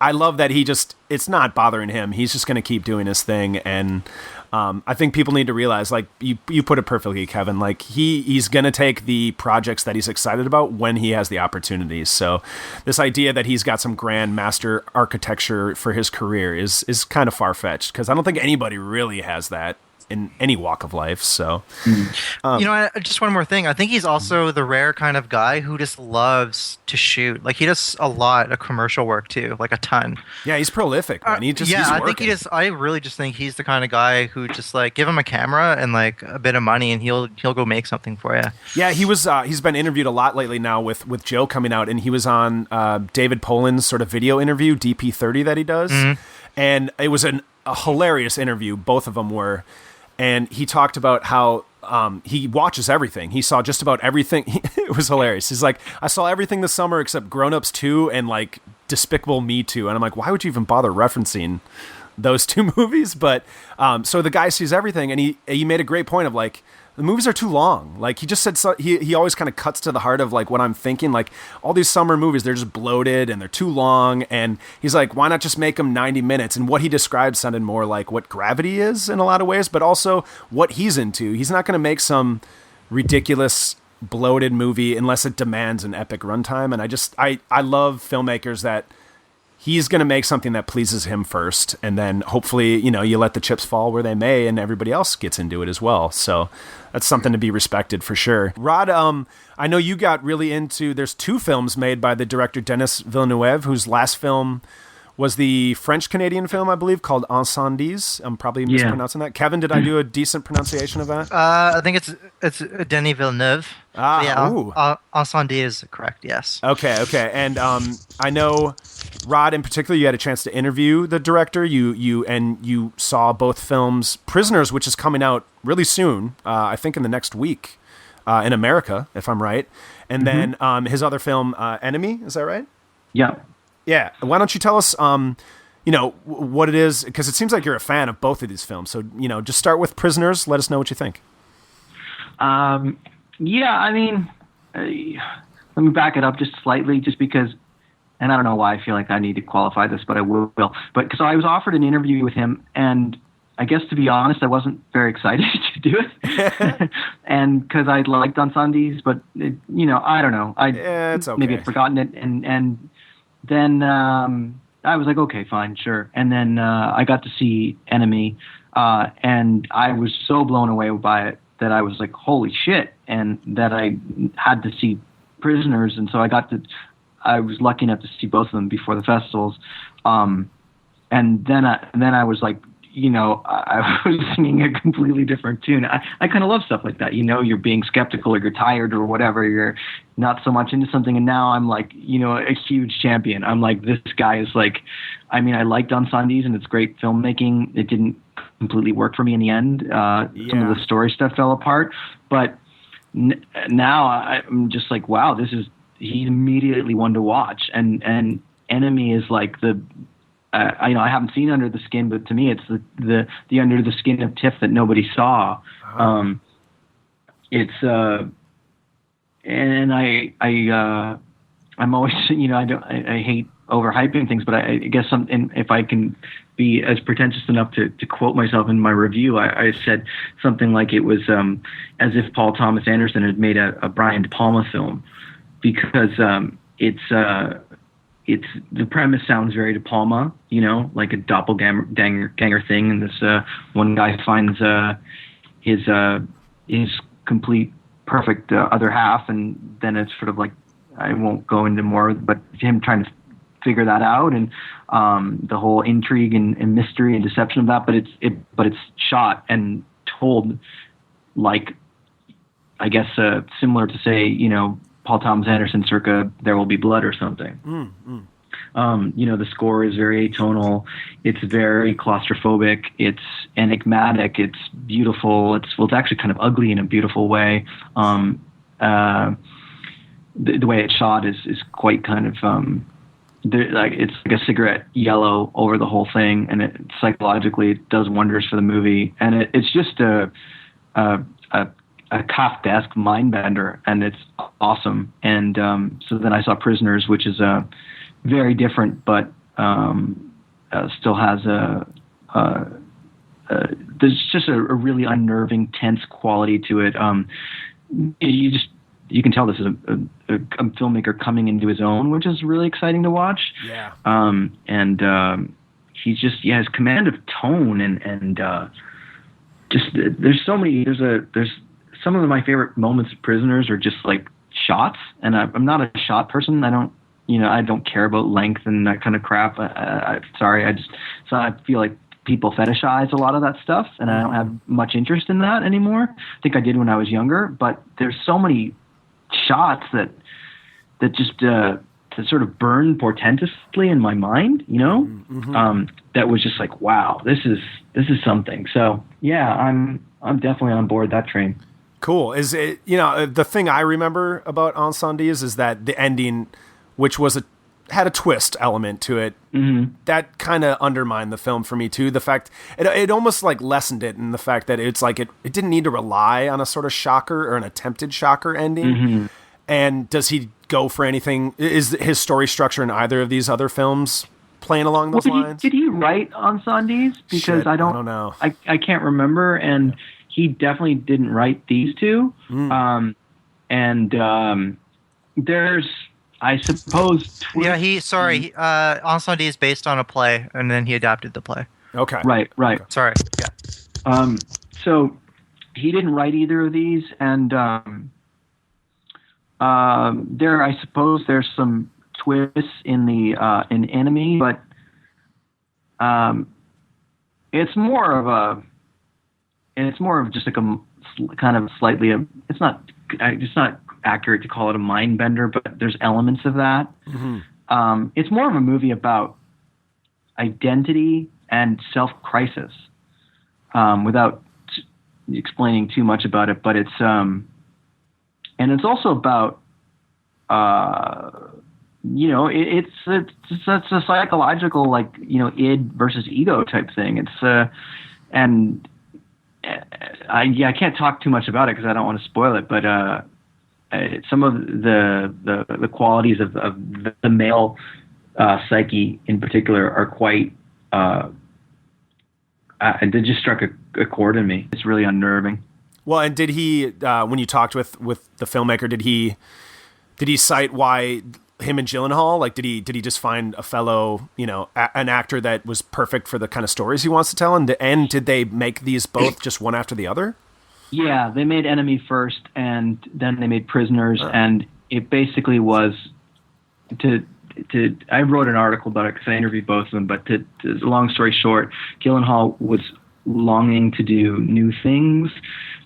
I love that it's not bothering him. He's just going to keep doing his thing. And I think people need to realize, like you put it perfectly, Kevin, like he's going to take the projects that he's excited about when he has the opportunities. So this idea that he's got some grand master architecture for his career is kind of far-fetched, because I don't think anybody really has that in any walk of life. So,
just one more thing. I think he's also the rare kind of guy who just loves to shoot. Like, he does a lot of commercial work too, like a ton.
Yeah, he's prolific, man. He's
I really just think he's the kind of guy who just, like, give him a camera and like a bit of money and he'll go make something for you.
Yeah, he's been interviewed a lot lately now with Joe coming out, and he was on David Poland's sort of video interview, DP30, that he does. Mm-hmm. And it was a hilarious interview. Both of them were. And he talked about how he watches everything. He saw just about everything. It was hilarious. He's like, I saw everything this summer except Grown Ups 2 and like Despicable Me 2. And I'm like, why would you even bother referencing those two movies? But so the guy sees everything, and he made a great point of like, the movies are too long. Like, he just said, he always kind of cuts to the heart of like what I'm thinking. Like, all these summer movies, they're just bloated and they're too long. And he's like, why not just make them 90 minutes? And what he described sounded more like what Gravity is in a lot of ways, but also what he's into. He's not going to make some ridiculous bloated movie unless it demands an epic runtime. And I love filmmakers that he's going to make something that pleases him first, and then hopefully, you let the chips fall where they may, and everybody else gets into it as well. So that's something to be respected for sure. Rod, I know you got really into, there's 2 films made by the director Denis Villeneuve, whose last film was the French-Canadian film, I believe, called Incendies. I'm probably mispronouncing that. Kevin, did I do a decent pronunciation of that?
I think it's Denis Villeneuve. Incendies is correct, yes.
Okay. And I know, Rod, in particular, you had a chance to interview the director. You saw both films. Prisoners, which is coming out really soon, I think in the next week, in America, if I'm right. And then his other film, Enemy, is that right?
Yeah.
Yeah. Why don't you tell us, what it is? Because it seems like you're a fan of both of these films. So, just start with Prisoners. Let us know what you think.
Yeah, I mean, let me back it up just slightly, just because, and I don't know why I feel like I need to qualify this, but I will. But because I was offered an interview with him, and I guess, to be honest, I wasn't very excited to do it. And because I liked Incendies, but, I don't know.
It's okay.
Maybe I'd forgotten it. And then I was like, okay, fine, sure. And then I got to see Enemy, and I was so blown away by it that I was like, holy shit, and that I had to see Prisoners, and so I was lucky enough to see both of them before the festivals. And then I was like, I was singing a completely different tune. I kind of love stuff like that. You're being skeptical, or you're tired, or whatever. You're not so much into something, and now I'm like, a huge champion. I'm like, this guy is like, I mean, I liked Incendies, and it's great filmmaking. It didn't completely work for me in the end. Some of the story stuff fell apart, but now I'm just like, wow, he's immediately one to watch. And Enemy is like I haven't seen Under the Skin, but to me, it's the Under the Skin of TIFF that nobody saw. It's and I'm always, I hate overhyping things, but I guess if I can be as pretentious enough to quote myself in my review, I said something like it was as if Paul Thomas Anderson had made a Brian De Palma film, because it's the premise sounds very De Palma, like a doppelganger thing, and this one guy finds his complete perfect other half, and then it's sort of like, I won't go into more, but him trying to figure that out, and the whole intrigue and mystery and deception of that, but it's shot and told like, I guess similar to, say, Paul Thomas Anderson circa There Will Be Blood or something. The score is very atonal. It's very claustrophobic. It's enigmatic. It's beautiful. It's actually kind of ugly in a beautiful way. The way it's shot is quite kind of it's like a cigarette yellow over the whole thing, and it psychologically it does wonders for the movie. And it's just a Kafkaesque mind bender, and it's awesome. And so then I saw Prisoners, which is very different, but still has there's just a really unnerving, tense quality to it. You can tell this is a filmmaker coming into his own, which is really exciting to watch.
Yeah.
He's just his command of tone and just there's so many. There's some of my favorite moments of Prisoners are just like shots, and I'm not a shot person. I don't care about length and that kind of crap. Sorry, I feel like people fetishize a lot of that stuff, and I don't have much interest in that anymore. I think I did when I was younger, but there's so many shots that just to sort of burn portentously in my mind, that was just like, wow, this is something. So yeah, I'm definitely on board that train.
Cool. Is it, the thing I remember about Incendies is that the ending, which had a twist element to it, that kind of undermined the film for me too. The fact it almost like lessened it in the fact that it's like it didn't need to rely on a sort of shocker or an attempted shocker ending. And does he go for anything? Is his story structure in either of these other films playing along those lines?
Did he write Incendies? Because
Shit, I don't know.
I can't remember, and he definitely didn't write these two. There's, I suppose...
Incendies is based on a play, and then he adapted the play.
Okay.
Right.
Okay.
Sorry. Yeah.
So he didn't write either of these, and I suppose there's some twists in the in Enemy, but it's more of just like a kind of slightly it's not accurate to call it a mind bender, but there's elements of that. It's more of a movie about identity and self-crisis, without explaining too much about it. But it's and it's also about it's a psychological, like, id versus ego type thing. It's and I can't talk too much about it because I don't want to spoil it, but some of the qualities of the male psyche in particular are quite they just struck a chord in me. It's really unnerving.
Well, and did he when you talked with the filmmaker, did he cite why him and Gyllenhaal, like, did he just find a fellow, an actor that was perfect for the kind of stories he wants to tell? And did they make these both just one after the other?
Yeah, they made Enemy first, and then they made Prisoners, and it basically was I wrote an article about it because I interviewed both of them, but long story short, Gyllenhaal was longing to do new things.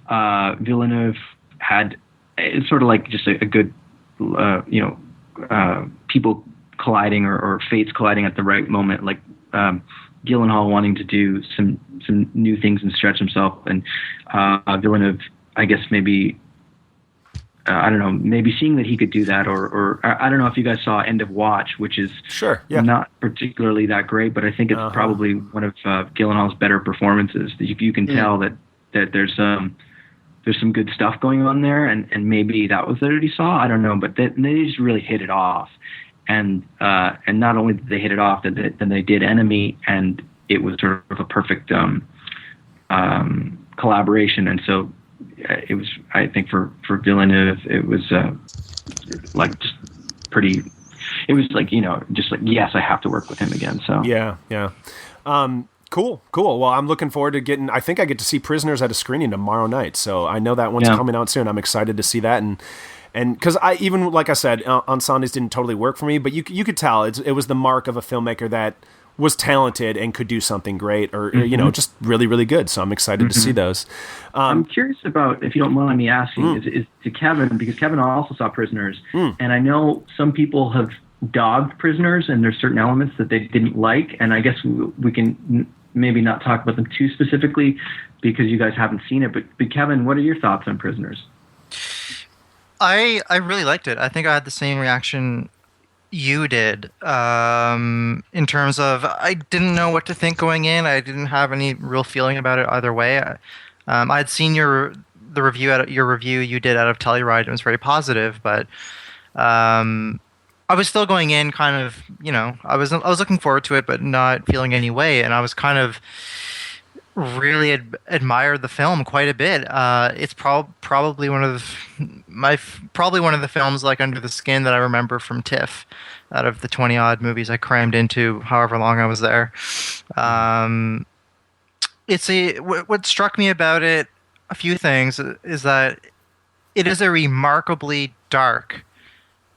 Villeneuve had, it's sort of like just a good, people colliding or fates colliding at the right moment, like Gyllenhaal wanting to do some new things and stretch himself, and Villeneuve, I guess maybe I don't know, maybe seeing that he could do that, or I don't know if you guys saw End of Watch, which is not particularly that great, but I think it's probably one of Gyllenhaal's better performances. You can tell that there's some good stuff going on there, and maybe that was what he saw. I don't know, but they just really hit it off, and not only did they hit it off, then they did Enemy, and it was sort of a perfect collaboration, and so. It was, I think, for Villeneuve, it was like just pretty. It was like, just like, yes, I have to work with him again. So
yeah. Cool. Well, I'm looking forward to getting. I think I get to see Prisoners at a screening tomorrow night, so I know that one's coming out soon. I'm excited to see that, and because I even, like I said, Incendies didn't totally work for me, but you could tell it was the mark of a filmmaker that was talented and could do something great, or just really, really good. So I'm excited to see those.
I'm curious about, if you don't mind me asking, is to Kevin, because Kevin also saw Prisoners, and I know some people have dogged Prisoners, and there's certain elements that they didn't like, and I guess we can maybe not talk about them too specifically because you guys haven't seen it. But Kevin, what are your thoughts on Prisoners?
I really liked it. I think I had the same reaction you did, in terms of I didn't know what to think going in. I didn't have any real feeling about it either way. I'd seen your review you did out of Telluride. It was very positive, but I was still going in kind of, I was looking forward to it, but not feeling any way, and I was kind of really admired the film quite a bit. It's probably one of the films like Under the Skin that I remember from TIFF, out of the 20 odd movies I crammed into however long I was there. What struck me about it, a few things, is that it is a remarkably dark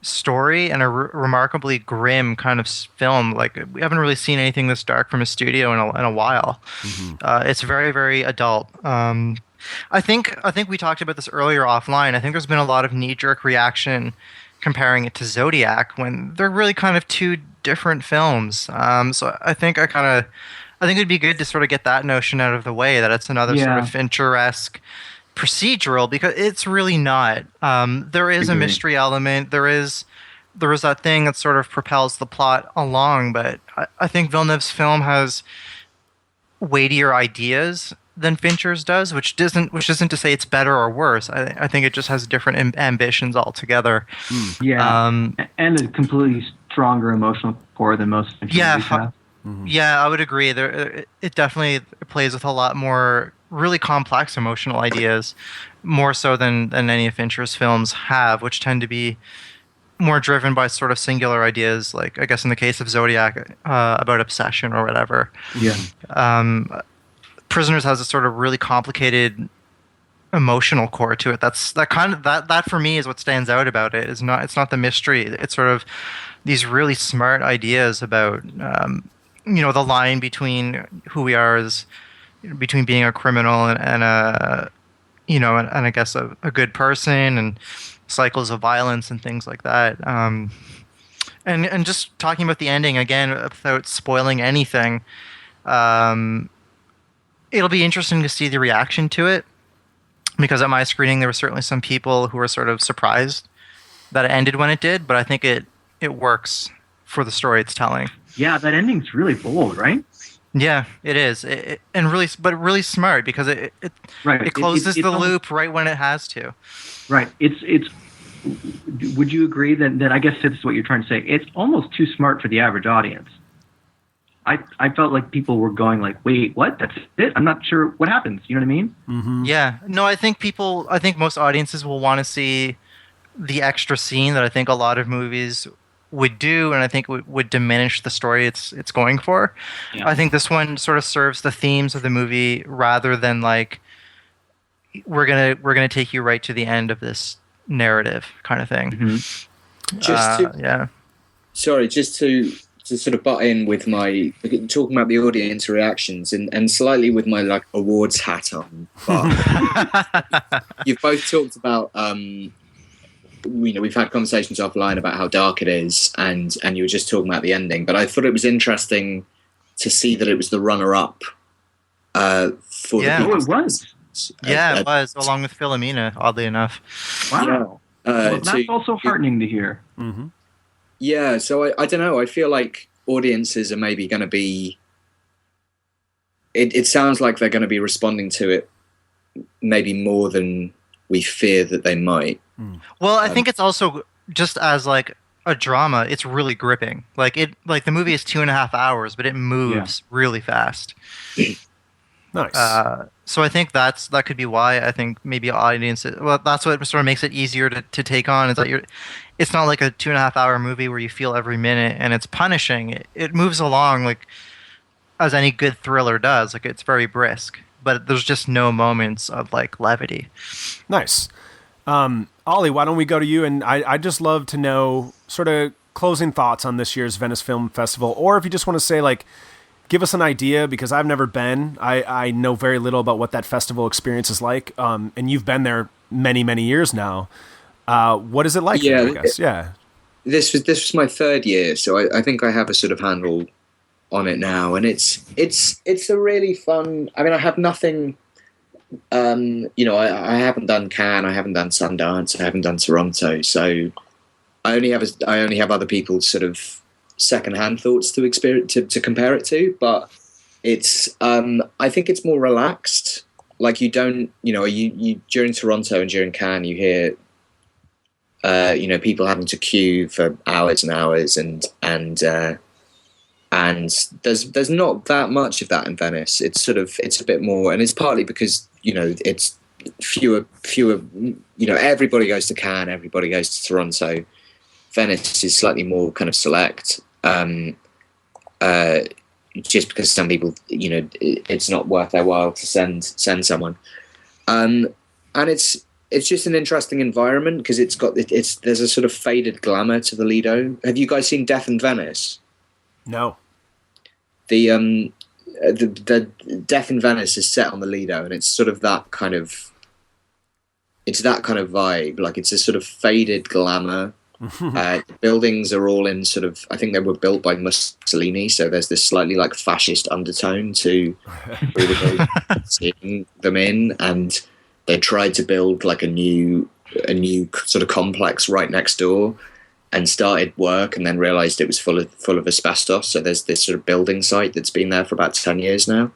story and a remarkably grim kind of film. Like, we haven't really seen anything this dark from a studio in a while. It's very, very adult. I think we talked about this earlier offline. I think there's been a lot of knee-jerk reaction comparing it to Zodiac when they're really kind of two different films. So I think it'd be good to sort of get that notion out of the way, that it's another sort of Fincher-esque procedural, because it's really not. There is a mystery element. There is that thing that sort of propels the plot along, but I think Villeneuve's film has weightier ideas than Fincher's does, which isn't to say it's better or worse. I think it just has different ambitions altogether.
And a completely stronger emotional core than most Fincher movies have.
Yeah, I would agree. It definitely plays with a lot more really complex emotional ideas, more so than any of Fincher's films have, which tend to be more driven by sort of singular ideas, like, I guess in the case of Zodiac, about obsession or whatever. Prisoners has a sort of really complicated emotional core to it. That for me is what stands out about it. It's not the mystery. It's sort of these really smart ideas about the line between who we are between being a criminal and a and I guess a good person, and cycles of violence and things like that. And just talking about the ending again without spoiling anything, it'll be interesting to see the reaction to it, because at my screening there were certainly some people who were sort of surprised that it ended when it did, but I think it works for the story it's telling.
Yeah, that ending's really bold, right?
Yeah, it is, but really smart, because it closes the loop right when it has to.
Right. It's. Would you agree that I guess this is what you're trying to say? It's almost too smart for the average audience. I felt like people were going like, wait, what? That's it? I'm not sure what happens. You know what I mean?
Mm-hmm. Yeah. No, I think most audiences will want to see the extra scene that I think a lot of movies would do, and I think would diminish the story it's going for. Yeah. I think this one sort of serves the themes of the movie rather than like, we're gonna take you right to the end of this narrative kind of thing.
Mm-hmm. Just to sort of butt in with my talking about the audience reactions and slightly with my like awards hat on, but you've both talked about we've had conversations offline about how dark it is, and you were just talking about the ending, but I thought it was interesting to see that it was the runner-up for the
it was.
It was, along with Philomena, oddly enough.
Wow. That's also heartening to hear.
Mm-hmm. Yeah, so I don't know. I feel like audiences are maybe going to be... It sounds like they're going to be responding to it maybe more than we fear that they might.
Well, I think it's also, just as like a drama, it's really gripping. Like the movie is 2.5 hours, but it moves really fast.
Nice.
So I think that could be why I think maybe audiences. Well, that's what sort of makes it easier to take on. Is that it's not like a 2.5 hour movie where you feel every minute and it's punishing. It moves along like as any good thriller does. Like, it's very brisk, but there's just no moments of like levity.
Nice. Ollie, why don't we go to you? And I'd just love to know sort of closing thoughts on this year's Venice Film Festival, or if you just want to say like, give us an idea, because I've never been. I know very little about what that festival experience is like. And you've been there many, many years now. What is it like?
Yeah,
I guess. Yeah.
This was my third year, so I think I have a sort of handle on it now, and it's a really fun. I mean, I have nothing. I haven't done Cannes, I haven't done Sundance, I haven't done Toronto, so I only have other people's sort of secondhand thoughts to experience to compare it to. But it's I think it's more relaxed. Like, you don't you during Toronto and during Cannes you hear people having to queue for hours and hours, and there's not that much of that in Venice. It's a bit more, and it's partly because it's fewer. Everybody goes to Cannes, everybody goes to Toronto. Venice is slightly more kind of select, just because some people, it's not worth their while to send someone, and it's just an interesting environment because there's a sort of faded glamour to the Lido. Have you guys seen Death in Venice?
No.
The Death in Venice is set on the Lido, and it's sort of that kind of vibe. Like, it's a sort of faded glamour. The buildings are all in sort of, I think they were built by Mussolini, so there's this slightly like fascist undertone to seeing them in, and they tried to build like a new sort of complex right next door, and started work, and then realized it was full of asbestos. So there's this sort of building site that's been there for about 10 years now.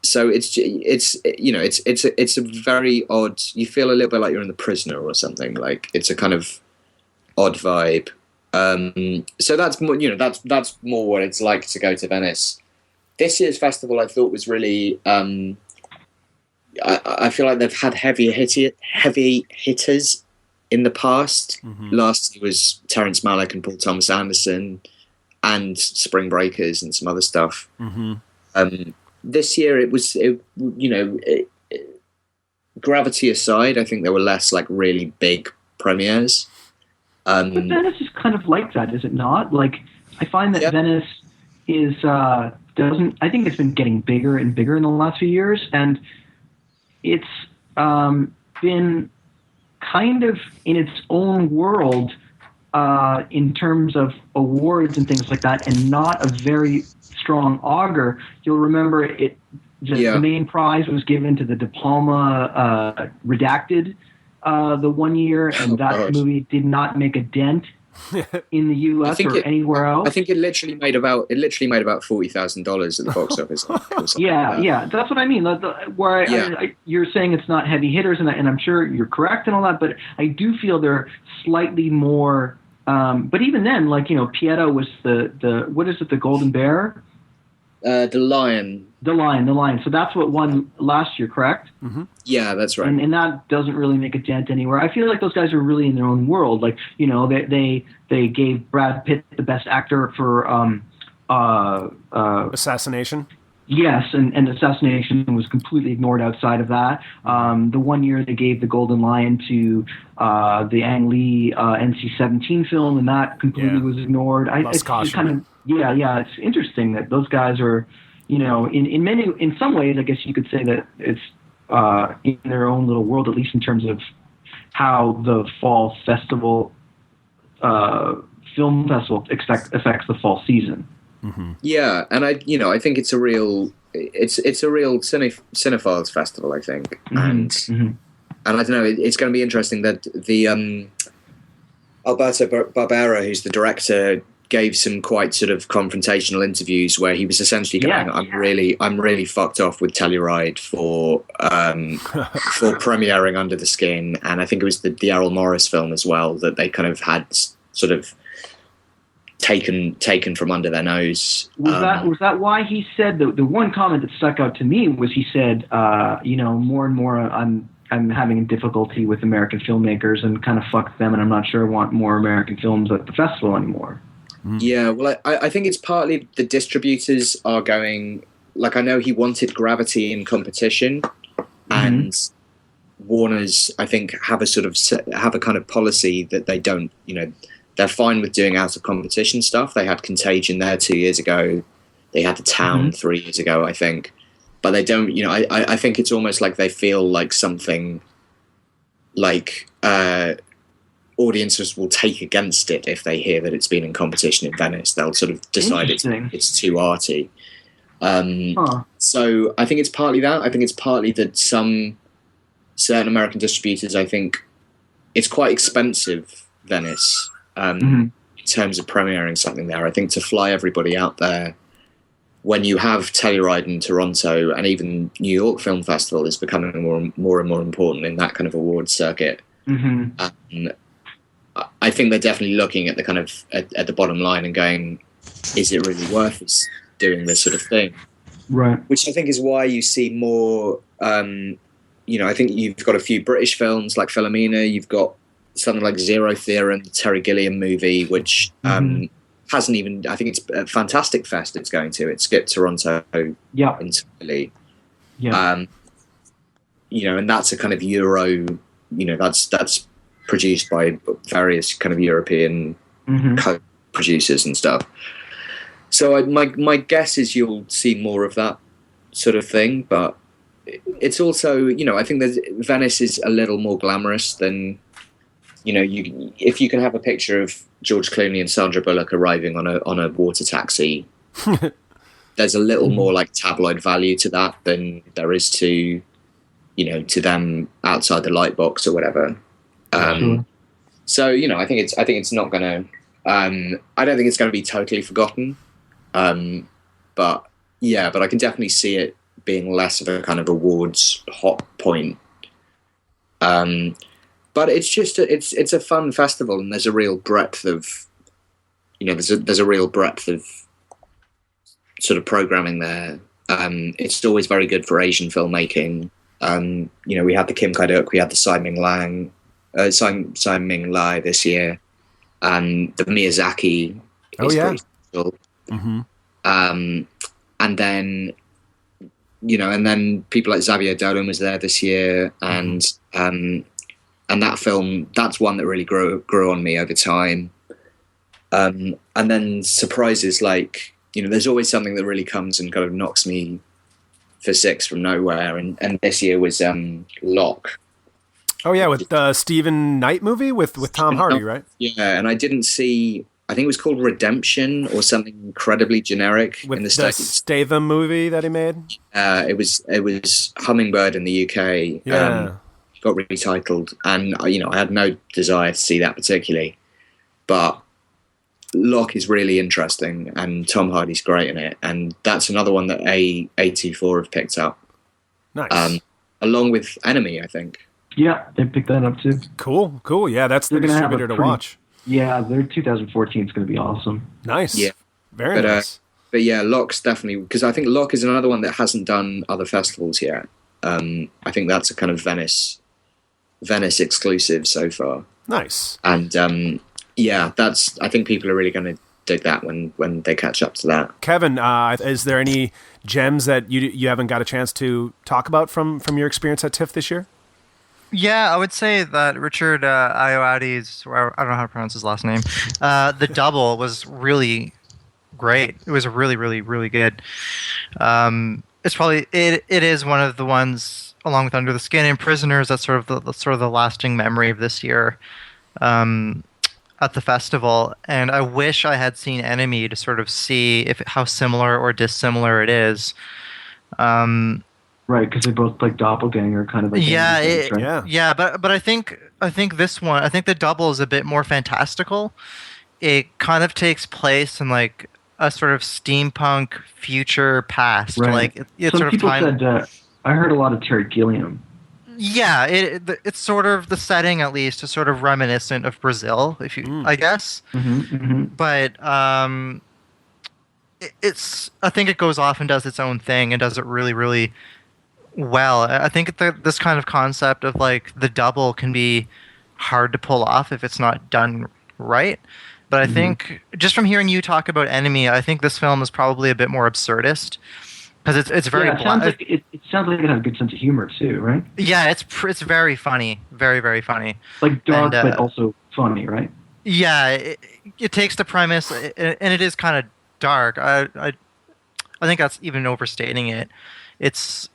So it's a very odd. You feel a little bit like you're in The Prisoner or something. Like, it's a kind of odd vibe. So that's more, that's more what it's like to go to Venice. This year's festival, I thought, was really. I feel like they've had heavy hitters in the past.
Mm-hmm.
Last year was Terrence Malick and Paul Thomas Anderson, and Spring Breakers and some other stuff.
Mm-hmm.
This year it was, gravity aside, I think there were less like really big premieres.
But Venice is kind of like that, is it not? Like, I find that Venice is doesn't. I think it's been getting bigger and bigger in the last few years, and it's been kind of in its own world in terms of awards and things like that, and not a very strong augur. You'll remember the main prize was given to the Diploma Redacted the one year, and that movie did not make a dent in the U.S. or anywhere else.
I think it literally made about $40,000 at the box office.
Yeah, that's what I mean. You're saying it's not heavy hitters, and I'm sure you're correct and all that, but I do feel they're slightly more. But even then, like, Pieta was the what is it? The Golden Bear.
The Lion.
The Lion. So that's what won last year, correct?
Mm-hmm.
Yeah, that's right.
And that doesn't really make a dent anywhere. I feel like those guys are really in their own world. Like, they gave Brad Pitt the best actor for
Assassination.
Yes, and Assassination was completely ignored outside of that. The one year they gave the Golden Lion to the Ang Lee NC-17 film, and that completely was ignored. It's interesting that those guys are, in some ways, I guess you could say that it's in their own little world, at least in terms of how the fall festival, film festival affects the fall season.
Mm-hmm.
Yeah, and I think it's a real cinephiles festival, I think, and I don't know, it's going to be interesting that the Alberto Barbera, who's the director, gave some quite sort of confrontational interviews where he was essentially going, I'm really fucked off with Telluride for premiering Under the Skin, and I think it was the Errol Morris film as well that they kind of had sort of taken from under their nose.
Was that why he said the one comment that stuck out to me was he said, more and more I'm having a difficulty with American filmmakers and kind of fuck them, and I'm not sure I want more American films at the festival anymore.
Yeah, well, I think it's partly the distributors are going, like, I know he wanted Gravity in competition, and Warner's, I think, have a kind of policy that they don't, they're fine with doing out of competition stuff. They had Contagion there 2 years ago. They had The Town 3 years ago, I think. But they don't, I think it's almost like they feel like something like audiences will take against it if they hear that it's been in competition in Venice. They'll sort of decide it's too arty. So I think it's partly that. I think it's partly that some certain American distributors, I think it's quite expensive, Venice, in terms of premiering something there. I think to fly everybody out there when you have Telluride in Toronto, and even New York Film Festival is becoming more and more important in that kind of award circuit. I think they're definitely looking at the kind of at the bottom line and going, is it really worth us doing this sort of thing?
Right.
Which I think is why you see more. I think you've got a few British films like Philomena. You've got something like Zero Theorem, the Terry Gilliam movie, which hasn't even. I think it's a fantastic fest it's going to. It skipped Toronto entirely.
Yeah.
And that's a kind of Euro. That's produced by various kind of European co-producers and stuff. So my guess is you'll see more of that sort of thing, but it's also, I think Venice is a little more glamorous than, if you can have a picture of George Clooney and Sandra Bullock arriving on a water taxi, there's a little more like tabloid value to that than there is to, to them outside the light box or whatever. So, I think it's not going to, I don't think it's going to be totally forgotten. But I can definitely see it being less of a kind of awards hot point. But it's just it's a fun festival, and there's a real breadth of, there's a real breadth of sort of programming there. It's always very good for Asian filmmaking. We had the Kim Kai-duk, we had the Tsai Ming Lai this year, and the Miyazaki. Pretty cool. And then, and then people like Xavier Dolan was there this year, and that film, that's one that really grew on me over time. And then surprises like, there's always something that really comes and kind of knocks me for six from nowhere, and this year was Locke.
Oh yeah, with the Stephen Knight movie with Tom Hardy, right?
Yeah, and I didn't see. I think it was called Redemption or something incredibly generic
with
in the
States. Statham movie that he made.
It was Hummingbird in the UK.
Yeah,
got retitled, and I had no desire to see that particularly, but Locke is really interesting, and Tom Hardy's great in it, and that's another one that A24 have picked up.
Nice.
Along with Enemy, I think.
Yeah, they picked that up too.
Cool. Yeah, that's the distributor to watch.
Yeah, their 2014 is going to be awesome.
Nice.
Yeah.
Very nice.
But yeah, Locke's definitely, because I think Locke is another one that hasn't done other festivals yet. I think that's a kind of Venice exclusive so far.
Nice.
And I think people are really going to dig that when they catch up to that.
Kevin, is there any gems that you haven't got a chance to talk about from your experience at TIFF this year?
Yeah, I would say that Richard Ayoade's, I don't know how to pronounce his last name, The Double was really great. It was really, really, really good. It's probably, it is one of the ones, along with Under the Skin and Prisoners, that's sort of the lasting memory of this year at the festival. And I wish I had seen Enemy to sort of see how similar or dissimilar it is.
Right, because they both like doppelganger kind of. Like
yeah. But I think this one, I think The Double is a bit more fantastical. It kind of takes place in like a sort of steampunk future past.
Right.
Like it's
Some
sort of
people
time.
said I heard a lot of Terry Gilliam.
Yeah, it's sort of the setting, at least, is sort of reminiscent of Brazil, I guess. But it's I think it goes off and does its own thing and does it really, really well. I think this kind of concept of like the double can be hard to pull off if it's not done right. But I think just from hearing you talk about Enemy, I think this film is probably a bit more absurdist because it's very.
Yeah, it sounds like it has a good sense of humor too, right?
Yeah, it's very funny, very, very funny.
Like dark, but also funny, right?
Yeah, it takes the premise, and it is kind of dark. I think that's even overstating it. It's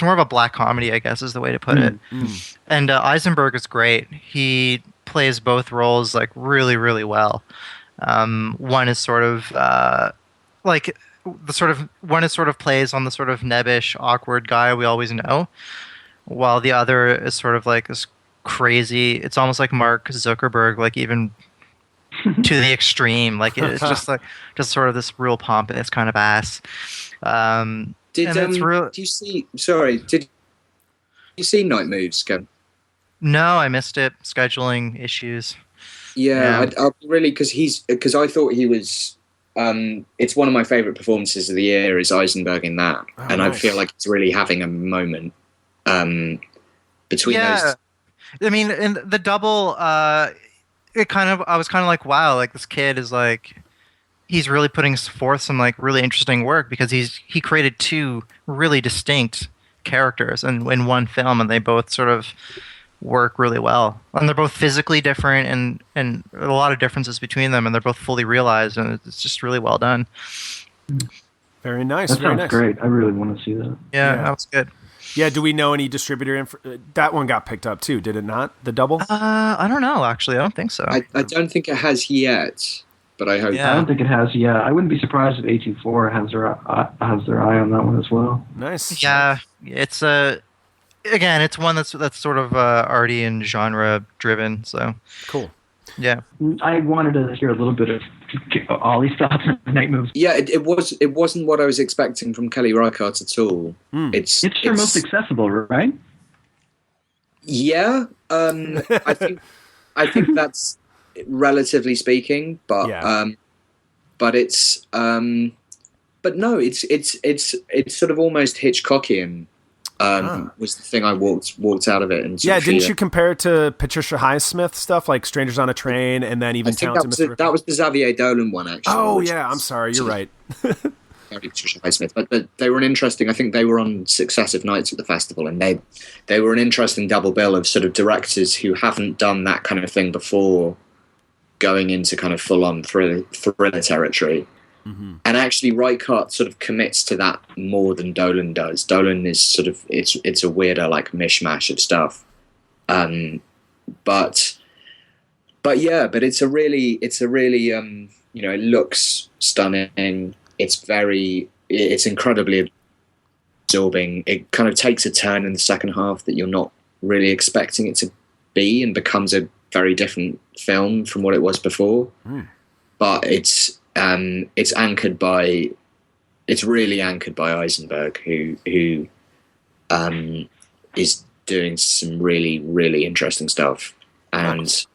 more of a black comedy, I guess, is the way to put it. And Eisenberg is great. He plays both roles like really, really well. One is sort of plays on the sort of nebbish, awkward guy we always know, while the other is sort of like this crazy. It's almost like Mark Zuckerberg, like even to the extreme. Like it's just sort of this real pompous kind of ass.
Did you see Night Moves, Ken?
No, I missed it. Scheduling issues.
Yeah. I'll really because I thought he was. It's one of my favorite performances of the year is Eisenberg in that, and
nice.
I feel like it's really having a moment between those.
I mean, in the double, I was kind of like, wow, like this kid is like, he's really putting forth some like really interesting work because he created two really distinct characters in one film, and they both sort of work really well, and they're both physically different and a lot of differences between them, and they're both fully realized, and it's just really well done.
Very nice.
That
very
sounds
nice.
great. I really want to see that.
Yeah, that was good.
Yeah, do we know any distributor that one got picked up too, did it not? The double?
I don't know, actually. I don't think so.
I don't think it has yet, but I hope.
Yeah.
I don't think it has yet. I wouldn't be surprised if A24 has their eye on that one as well.
Nice.
Yeah, it's again, it's one that's sort of already in genre driven. So
Cool.
yeah.
I wanted to hear a little bit of Ollie's thoughts on Night Moves.
Yeah, it wasn't what I was expecting from Kelly Reichardt at all.
It's her most accessible, right?
Yeah, I think that's relatively speaking, but it's but no, it's sort of almost Hitchcockian. Was the thing I walked out of it and
didn't you compare it to Patricia Highsmith stuff like Strangers on a Train and then even Talented Mr.
That was the Xavier Dolan one actually.
Oh yeah, I'm sorry, you're right.
Patricia Highsmith, but they were an interesting. I think they were on successive nights at the festival, and they were an interesting double bill of sort of directors who haven't done that kind of thing before, going into kind of full on thriller territory. Mm-hmm. And actually, Reichardt sort of commits to that more than Dolan does. Dolan is sort of it's a weirder like mishmash of stuff, but it's a really it looks stunning. It's incredibly absorbing. It kind of takes a turn in the second half that you're not really expecting it to be, and becomes a very different film from what it was before. But it's really anchored by Eisenberg, who is doing some really, really interesting stuff. And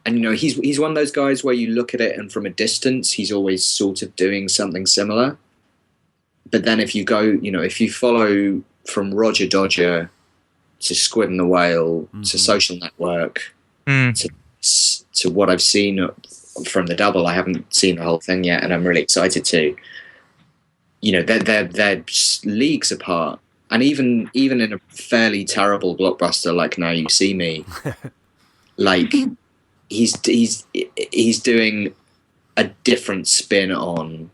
he's one of those guys where you look at it and from a distance he's always sort of doing something similar. But then if you go, if you follow from Roger Dodger to Squid and the Whale to Social Network to what I've seen from the double, I haven't seen the whole thing yet, and I'm really excited to. They're leagues apart, and even in a fairly terrible blockbuster like Now You See Me, like he's doing a different spin on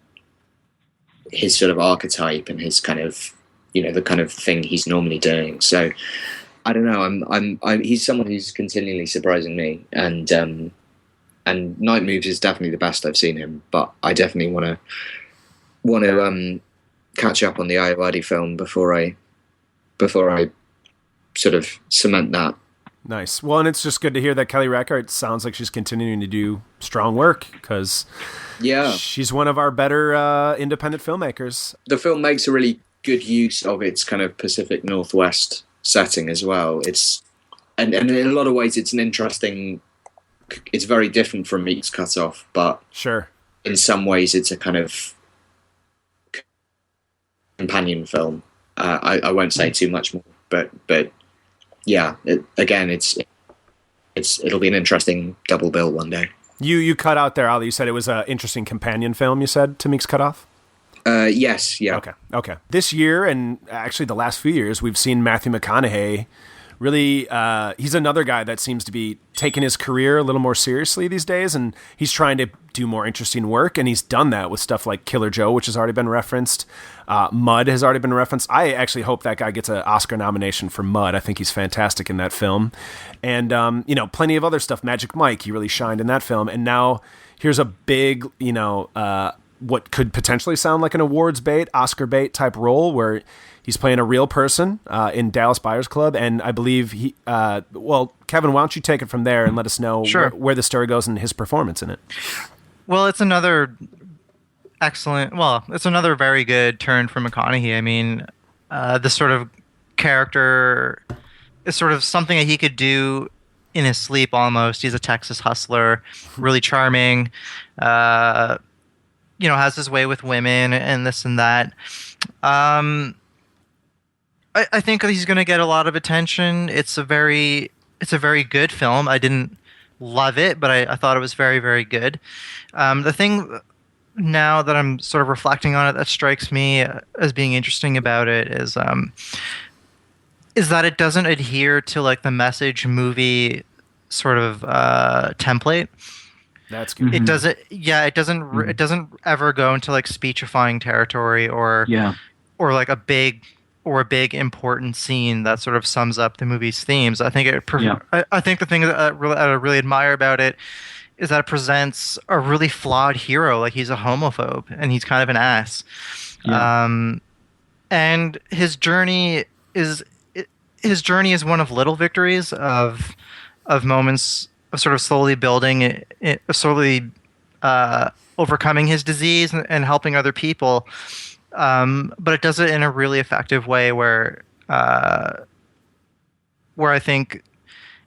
his sort of archetype and his kind of the kind of thing he's normally doing. So I don't know. He's someone who's continually surprising me, and Night Moves is definitely the best I've seen him. But I definitely want to catch up on the Ayawadi film before I sort of cement that.
Nice. Well, and it's just good to hear that Kelly Reichardt sounds like she's continuing to do strong work, because she's one of our better independent filmmakers.
The film makes a really good use of its kind of Pacific Northwest setting as well. And in a lot of ways it's it's very different from Meek's Cut Off, but
sure,
in some ways it's a kind of companion film. I won't say too much more, but yeah, it'll be an interesting double bill one day.
You cut out there, Ali. You said it was an interesting companion film, you said, to Meek's Cut Off?
Yes, yeah.
Okay. This year, and actually the last few years, we've seen Matthew McConaughey really, he's another guy that seems to be taking his career a little more seriously these days, and he's trying to do more interesting work, and he's done that with stuff like Killer Joe, which has already been referenced. Mud has already been referenced. I actually hope that guy gets an Oscar nomination for Mud. I think he's fantastic in that film. And, plenty of other stuff. Magic Mike, he really shined in that film. And now here's a big, what could potentially sound like an awards bait, Oscar bait type role where he's playing a real person in Dallas Buyers Club. And I believe Kevin, why don't you take it from there and let us know where the story goes and his performance in it?
Well, it's another very good turn for McConaughey. I mean, this sort of character is sort of something that he could do in his sleep almost. He's a Texas hustler, really charming, has his way with women and this and that. I think he's going to get a lot of attention. It's a very good film. I didn't love it, but I thought it was very, very good. The thing now that I'm sort of reflecting on it that strikes me as being interesting about it is that it doesn't adhere to like the message movie sort of template.
That's good.
It doesn't. Yeah, it doesn't. It doesn't ever go into like speechifying territory or like a big important scene that sort of sums up the movie's themes. I think I think the thing that I really admire about it is that it presents a really flawed hero. Like he's a homophobe and he's kind of an ass. Yeah. And his journey is one of little victories of moments of sort of slowly building, slowly overcoming his disease and helping other people. But it does it in a really effective way where I think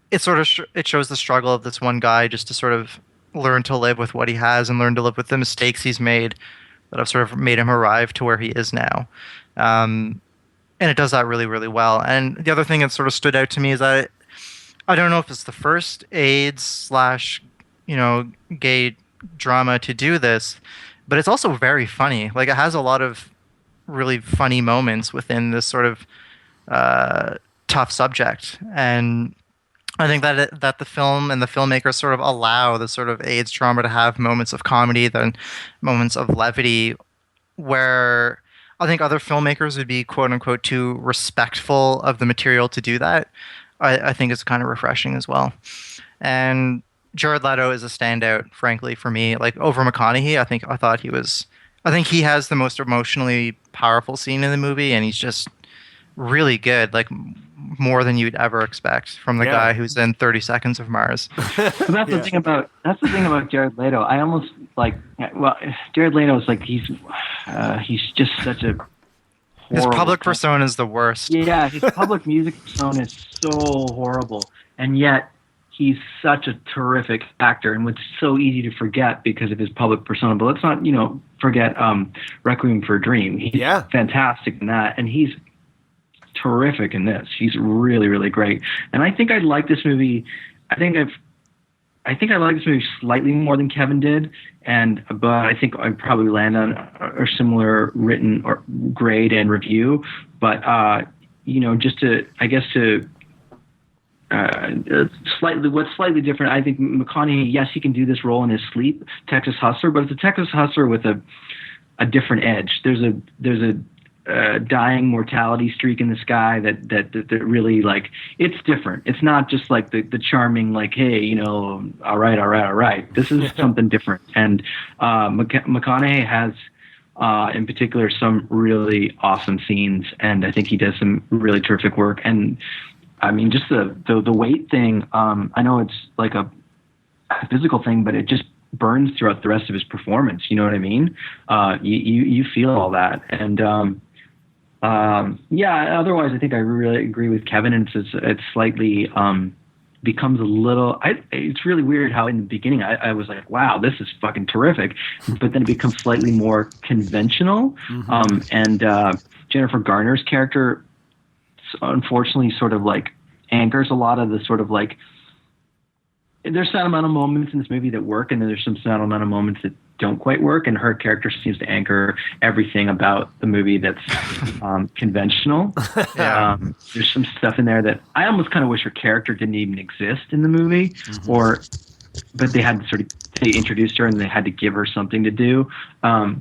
it sort of it shows the struggle of this one guy just to sort of learn to live with what he has and learn to live with the mistakes he's made that have sort of made him arrive to where he is now. And it does that really, really well. And the other thing that sort of stood out to me is that I don't know if it's the first AIDS / gay drama to do this, but it's also very funny. Like it has a lot of really funny moments within this sort of tough subject. And I think that the film and the filmmakers sort of allow the sort of AIDS trauma to have moments of comedy, then moments of levity, where I think other filmmakers would be quote unquote too respectful of the material to do that. I think it's kind of refreshing as well. And Jared Leto is a standout, frankly, for me. Like over McConaughey, I think he has the most emotionally powerful scene in the movie, and he's just really good, like more than you'd ever expect from the guy who's in 30 Seconds of Mars.
That's the thing about Jared Leto. I almost like, well, Jared Leto is like he's just such a
his public persona is the worst.
Yeah, his public music persona is so horrible, and yet he's such a terrific actor, and it's so easy to forget because of his public persona. But let's not, forget Requiem for a Dream. He's fantastic in that, and he's terrific in this. He's really, really great. And I think I like this movie. I think I like this movie slightly more than Kevin did, but I think I'd probably land on a similar written or grade and review. But just to slightly different. I think McConaughey, yes, he can do this role in his sleep, Texas Hustler, but it's a Texas Hustler with a different edge. There's a dying mortality streak in the sky that really, like, it's different. It's not just like the charming, like, hey, all right. This is something different. And McConaughey has in particular some really awesome scenes, and I think he does some really terrific work. And I mean, just the weight thing, I know it's like a physical thing, but it just burns throughout the rest of his performance. You know what I mean? You feel all that. And otherwise I think I really agree with Kevin. And it's slightly becomes a little, it's really weird how in the beginning I was like, wow, this is fucking terrific. But then it becomes slightly more conventional. And Jennifer Garner's character unfortunately sort of like anchors a lot of the sort of like, there's sentimental moments in this movie that work, and then there's some sentimental moments that don't quite work, and her character seems to anchor everything about the movie that's conventional. There's some stuff in there that I almost kind of wish her character didn't even exist in the movie, but they had to they introduced her and they had to give her something to do. But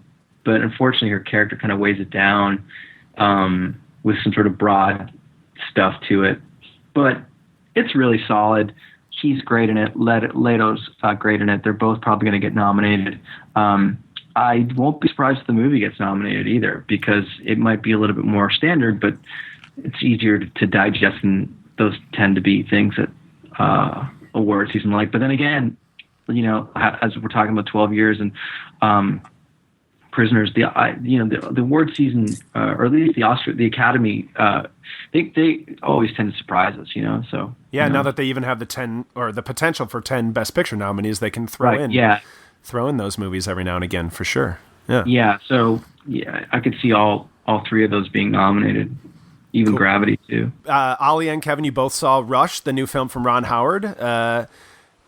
unfortunately her character kind of weighs it down with some sort of broad stuff to it, but it's really solid. He's great in it. Leto's great in it. They're both probably going to get nominated. I won't be surprised if the movie gets nominated either, because it might be a little bit more standard, but it's easier to digest, and those tend to be things that award season like. But then again, as we're talking about 12 years and Prisoners, the award season, or at least the Academy, they always tend to surprise us, So
yeah, now that they even have the 10 or the potential for 10 Best Picture nominees, they can throw in those movies every now and again for sure. Yeah.
Yeah. So I could see all three of those being nominated, even Gravity too.
Ollie and Kevin, you both saw Rush, the new film from Ron Howard.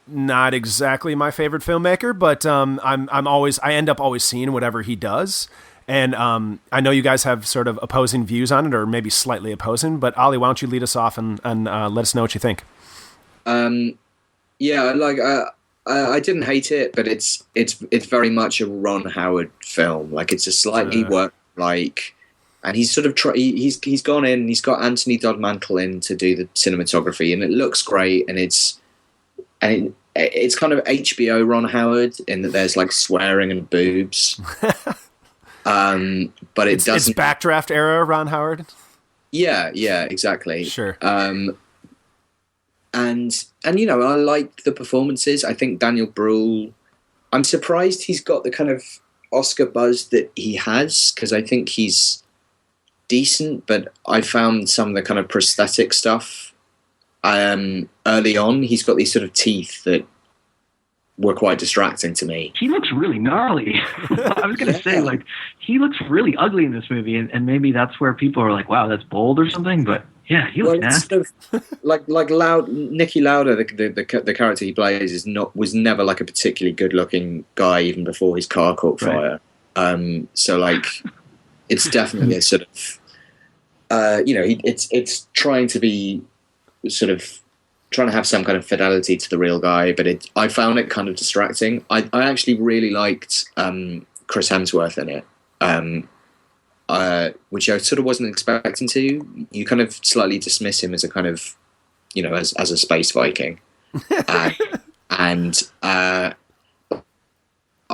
Not exactly my favorite filmmaker, but I end up always seeing whatever he does. And I know you guys have sort of opposing views on it, or maybe slightly opposing. But Ollie, why don't you lead us off and let us know what you think?
I didn't hate it, but it's very much a Ron Howard film. Like, it's a slightly and he's sort of he's gone in. He's got Anthony Dodd Mantle in to do the cinematography, and it looks great. And it's kind of HBO Ron Howard in that there's like swearing and boobs. But it's
Backdraft era Ron Howard.
Yeah, exactly.
Sure.
And I like the performances. I think Daniel Bruhl, I'm surprised he's got the kind of Oscar buzz that he has, because I think he's decent, but I found some of the kind of prosthetic stuff early on. He's got these sort of teeth that were quite distracting to me.
He looks really gnarly. I was going to say, like, he looks really ugly in this movie, and maybe that's where people are like, wow, that's bold or something, but yeah, he looks nasty.
Sort of, like Nicky Lauder, the character he plays was never like a particularly good looking guy even before his car caught fire. Right. So like, it's definitely a sort of, it's trying to be sort of trying to have some kind of fidelity to the real guy, but I found it kind of distracting. I actually really liked Chris Hemsworth in it. Which I sort of wasn't expecting to. You kind of slightly dismiss him as a kind of, as a space Viking. And I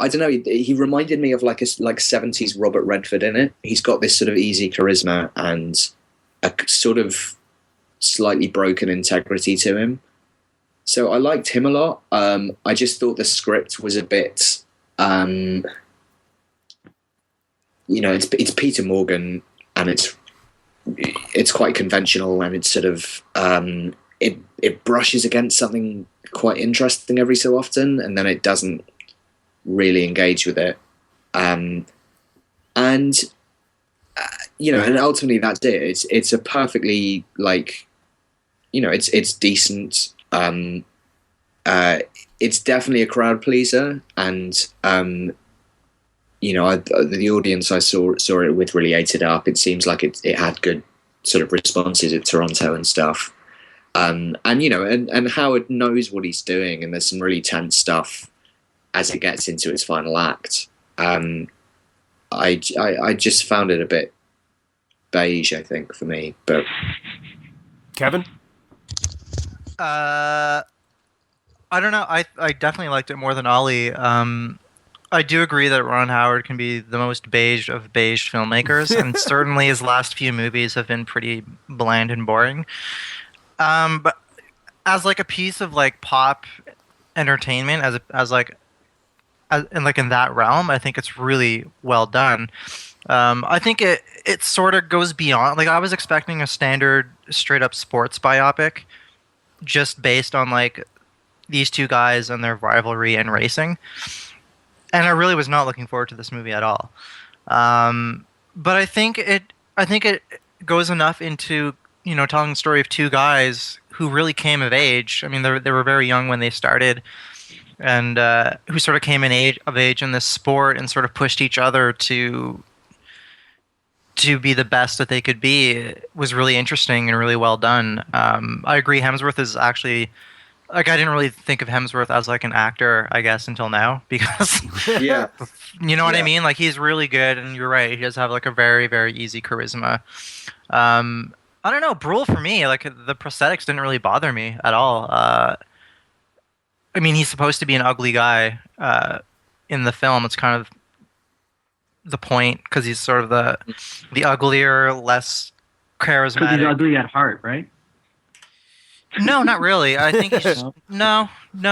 don't know, he reminded me of like 70s Robert Redford in it. He's got this sort of easy charisma and a sort of slightly broken integrity to him. So I liked him a lot. I just thought the script was a bit... it's Peter Morgan, and it's quite conventional, and it's sort of it brushes against something quite interesting every so often, and then it doesn't really engage with it. And ultimately that's it. It's a perfectly it's decent. It's definitely a crowd pleaser, and the audience I saw it with really ate it up. It seems like it had good sort of responses at Toronto and stuff. And Howard knows what he's doing, and there's some really tense stuff as it gets into its final act. I just found it a bit beige, I think, for me. But
Kevin?
I don't know. I definitely liked it more than Ollie. I do agree that Ron Howard can be the most beige of beige filmmakers, and certainly his last few movies have been pretty bland and boring. But as like a piece of like pop entertainment, in that realm, I think it's really well done. I think it sort of goes beyond. Like, I was expecting a standard straight up sports biopic, just based on like these two guys and their rivalry and racing. And I really was not looking forward to this movie at all. But I think it goes enough into, telling the story of two guys who really came of age. I mean, they were very young when they started, and who sort of came of age in this sport and sort of pushed each other to be the best that they could be. It was really interesting and really well done. I agree. Hemsworth is actually... Like, I didn't really think of Hemsworth as like an actor, I guess, until now, because
yeah,
what I mean. Like, he's really good, and you're right. He does have like a very, very easy charisma. I don't know, Brule for me, like the prosthetics didn't really bother me at all. I mean, he's supposed to be an ugly guy in the film. It's kind of the point, because he's sort of the uglier, less charismatic.
Because he's ugly at heart, right?
No, not really. I think he's just, no.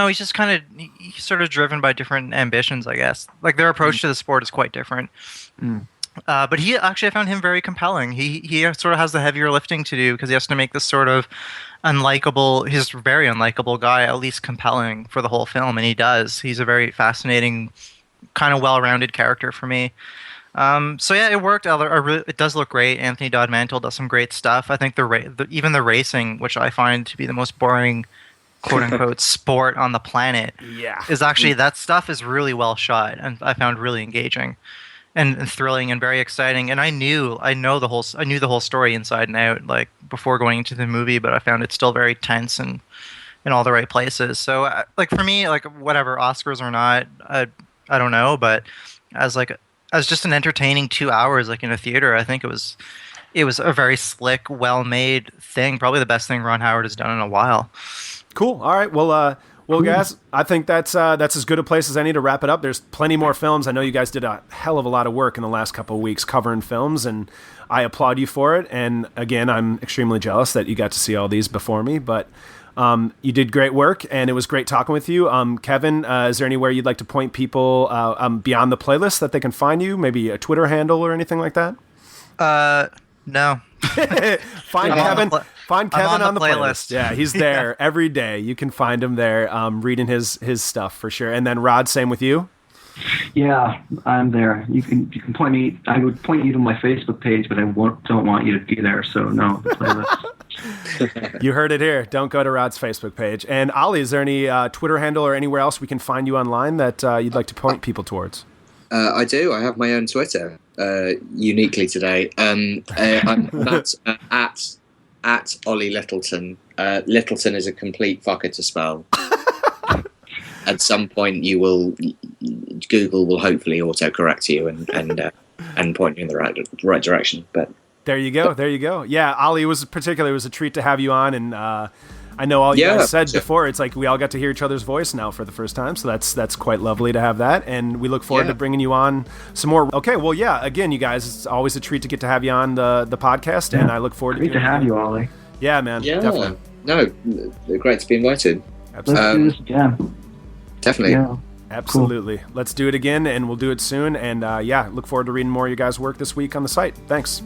He's just kind of he's sort of driven by different ambitions, I guess. Like their approach to the sport is quite different. But he actually, I found him very compelling. He sort of has the heavier lifting to do because he has to make this sort of unlikable, his very unlikable guy at least compelling for the whole film, and he does. He's a very fascinating, kind of well-rounded character for me. So yeah, it worked. It does look great. Anthony Dodd Mantle does some great stuff. I think even the racing, which I find to be the most boring, quote unquote, sport on the planet, is actually that stuff is really well shot, and I found really engaging and thrilling and very exciting. And I knew the whole story inside and out, like before going into the movie, but I found it still very tense and in all the right places. So like for me, like whatever, Oscars or not, I don't know, but as just an entertaining 2 hours, like in a theater, I think it was a very slick, well-made thing. Probably the best thing Ron Howard has done in a while.
Cool. All right. Well, guys, I think that's as good a place as any to wrap it up. There's plenty more films. I know you guys did a hell of a lot of work in the last couple of weeks covering films, and I applaud you for it. And again, I'm extremely jealous that you got to see all these before me, but you did great work, and it was great talking with you. Kevin, is there anywhere you'd like to point people beyond the playlist that they can find you? Maybe a Twitter handle or anything like that?
No.
Find Kevin on the playlist. Yeah, he's there every day. You can find him there reading his stuff for sure. And then Rod, same with you?
Yeah, I'm there. You can point me. I would point you to my Facebook page, but I don't want you to be there. So no, the playlist.
You heard it here. Don't go to Rod's Facebook page. And Ollie, is there any Twitter handle or anywhere else we can find you online that you'd like to point people towards?
I do. I have my own Twitter, uniquely today. I'm at Ollie Littleton. Littleton is a complete fucker to spell. At some point, Google will hopefully autocorrect you and point you in the right direction. But
there you go. Yeah, Ollie, it was a treat to have you on, and I know all you guys said before. It's like we all got to hear each other's voice now for the first time, so that's quite lovely to have that, and we look forward to bringing you on some more. Okay, well, yeah, again, you guys, it's always a treat to get to have you on the podcast, and I look forward
to have you, Ollie.
Yeah, man. Yeah,
definitely. No, great to be invited.
Absolutely.
Let's do this again.
Definitely.
Yeah.
Absolutely. Cool. Let's do it again, and we'll do it soon. And look forward to reading more of your guys' work this week on the site. Thanks.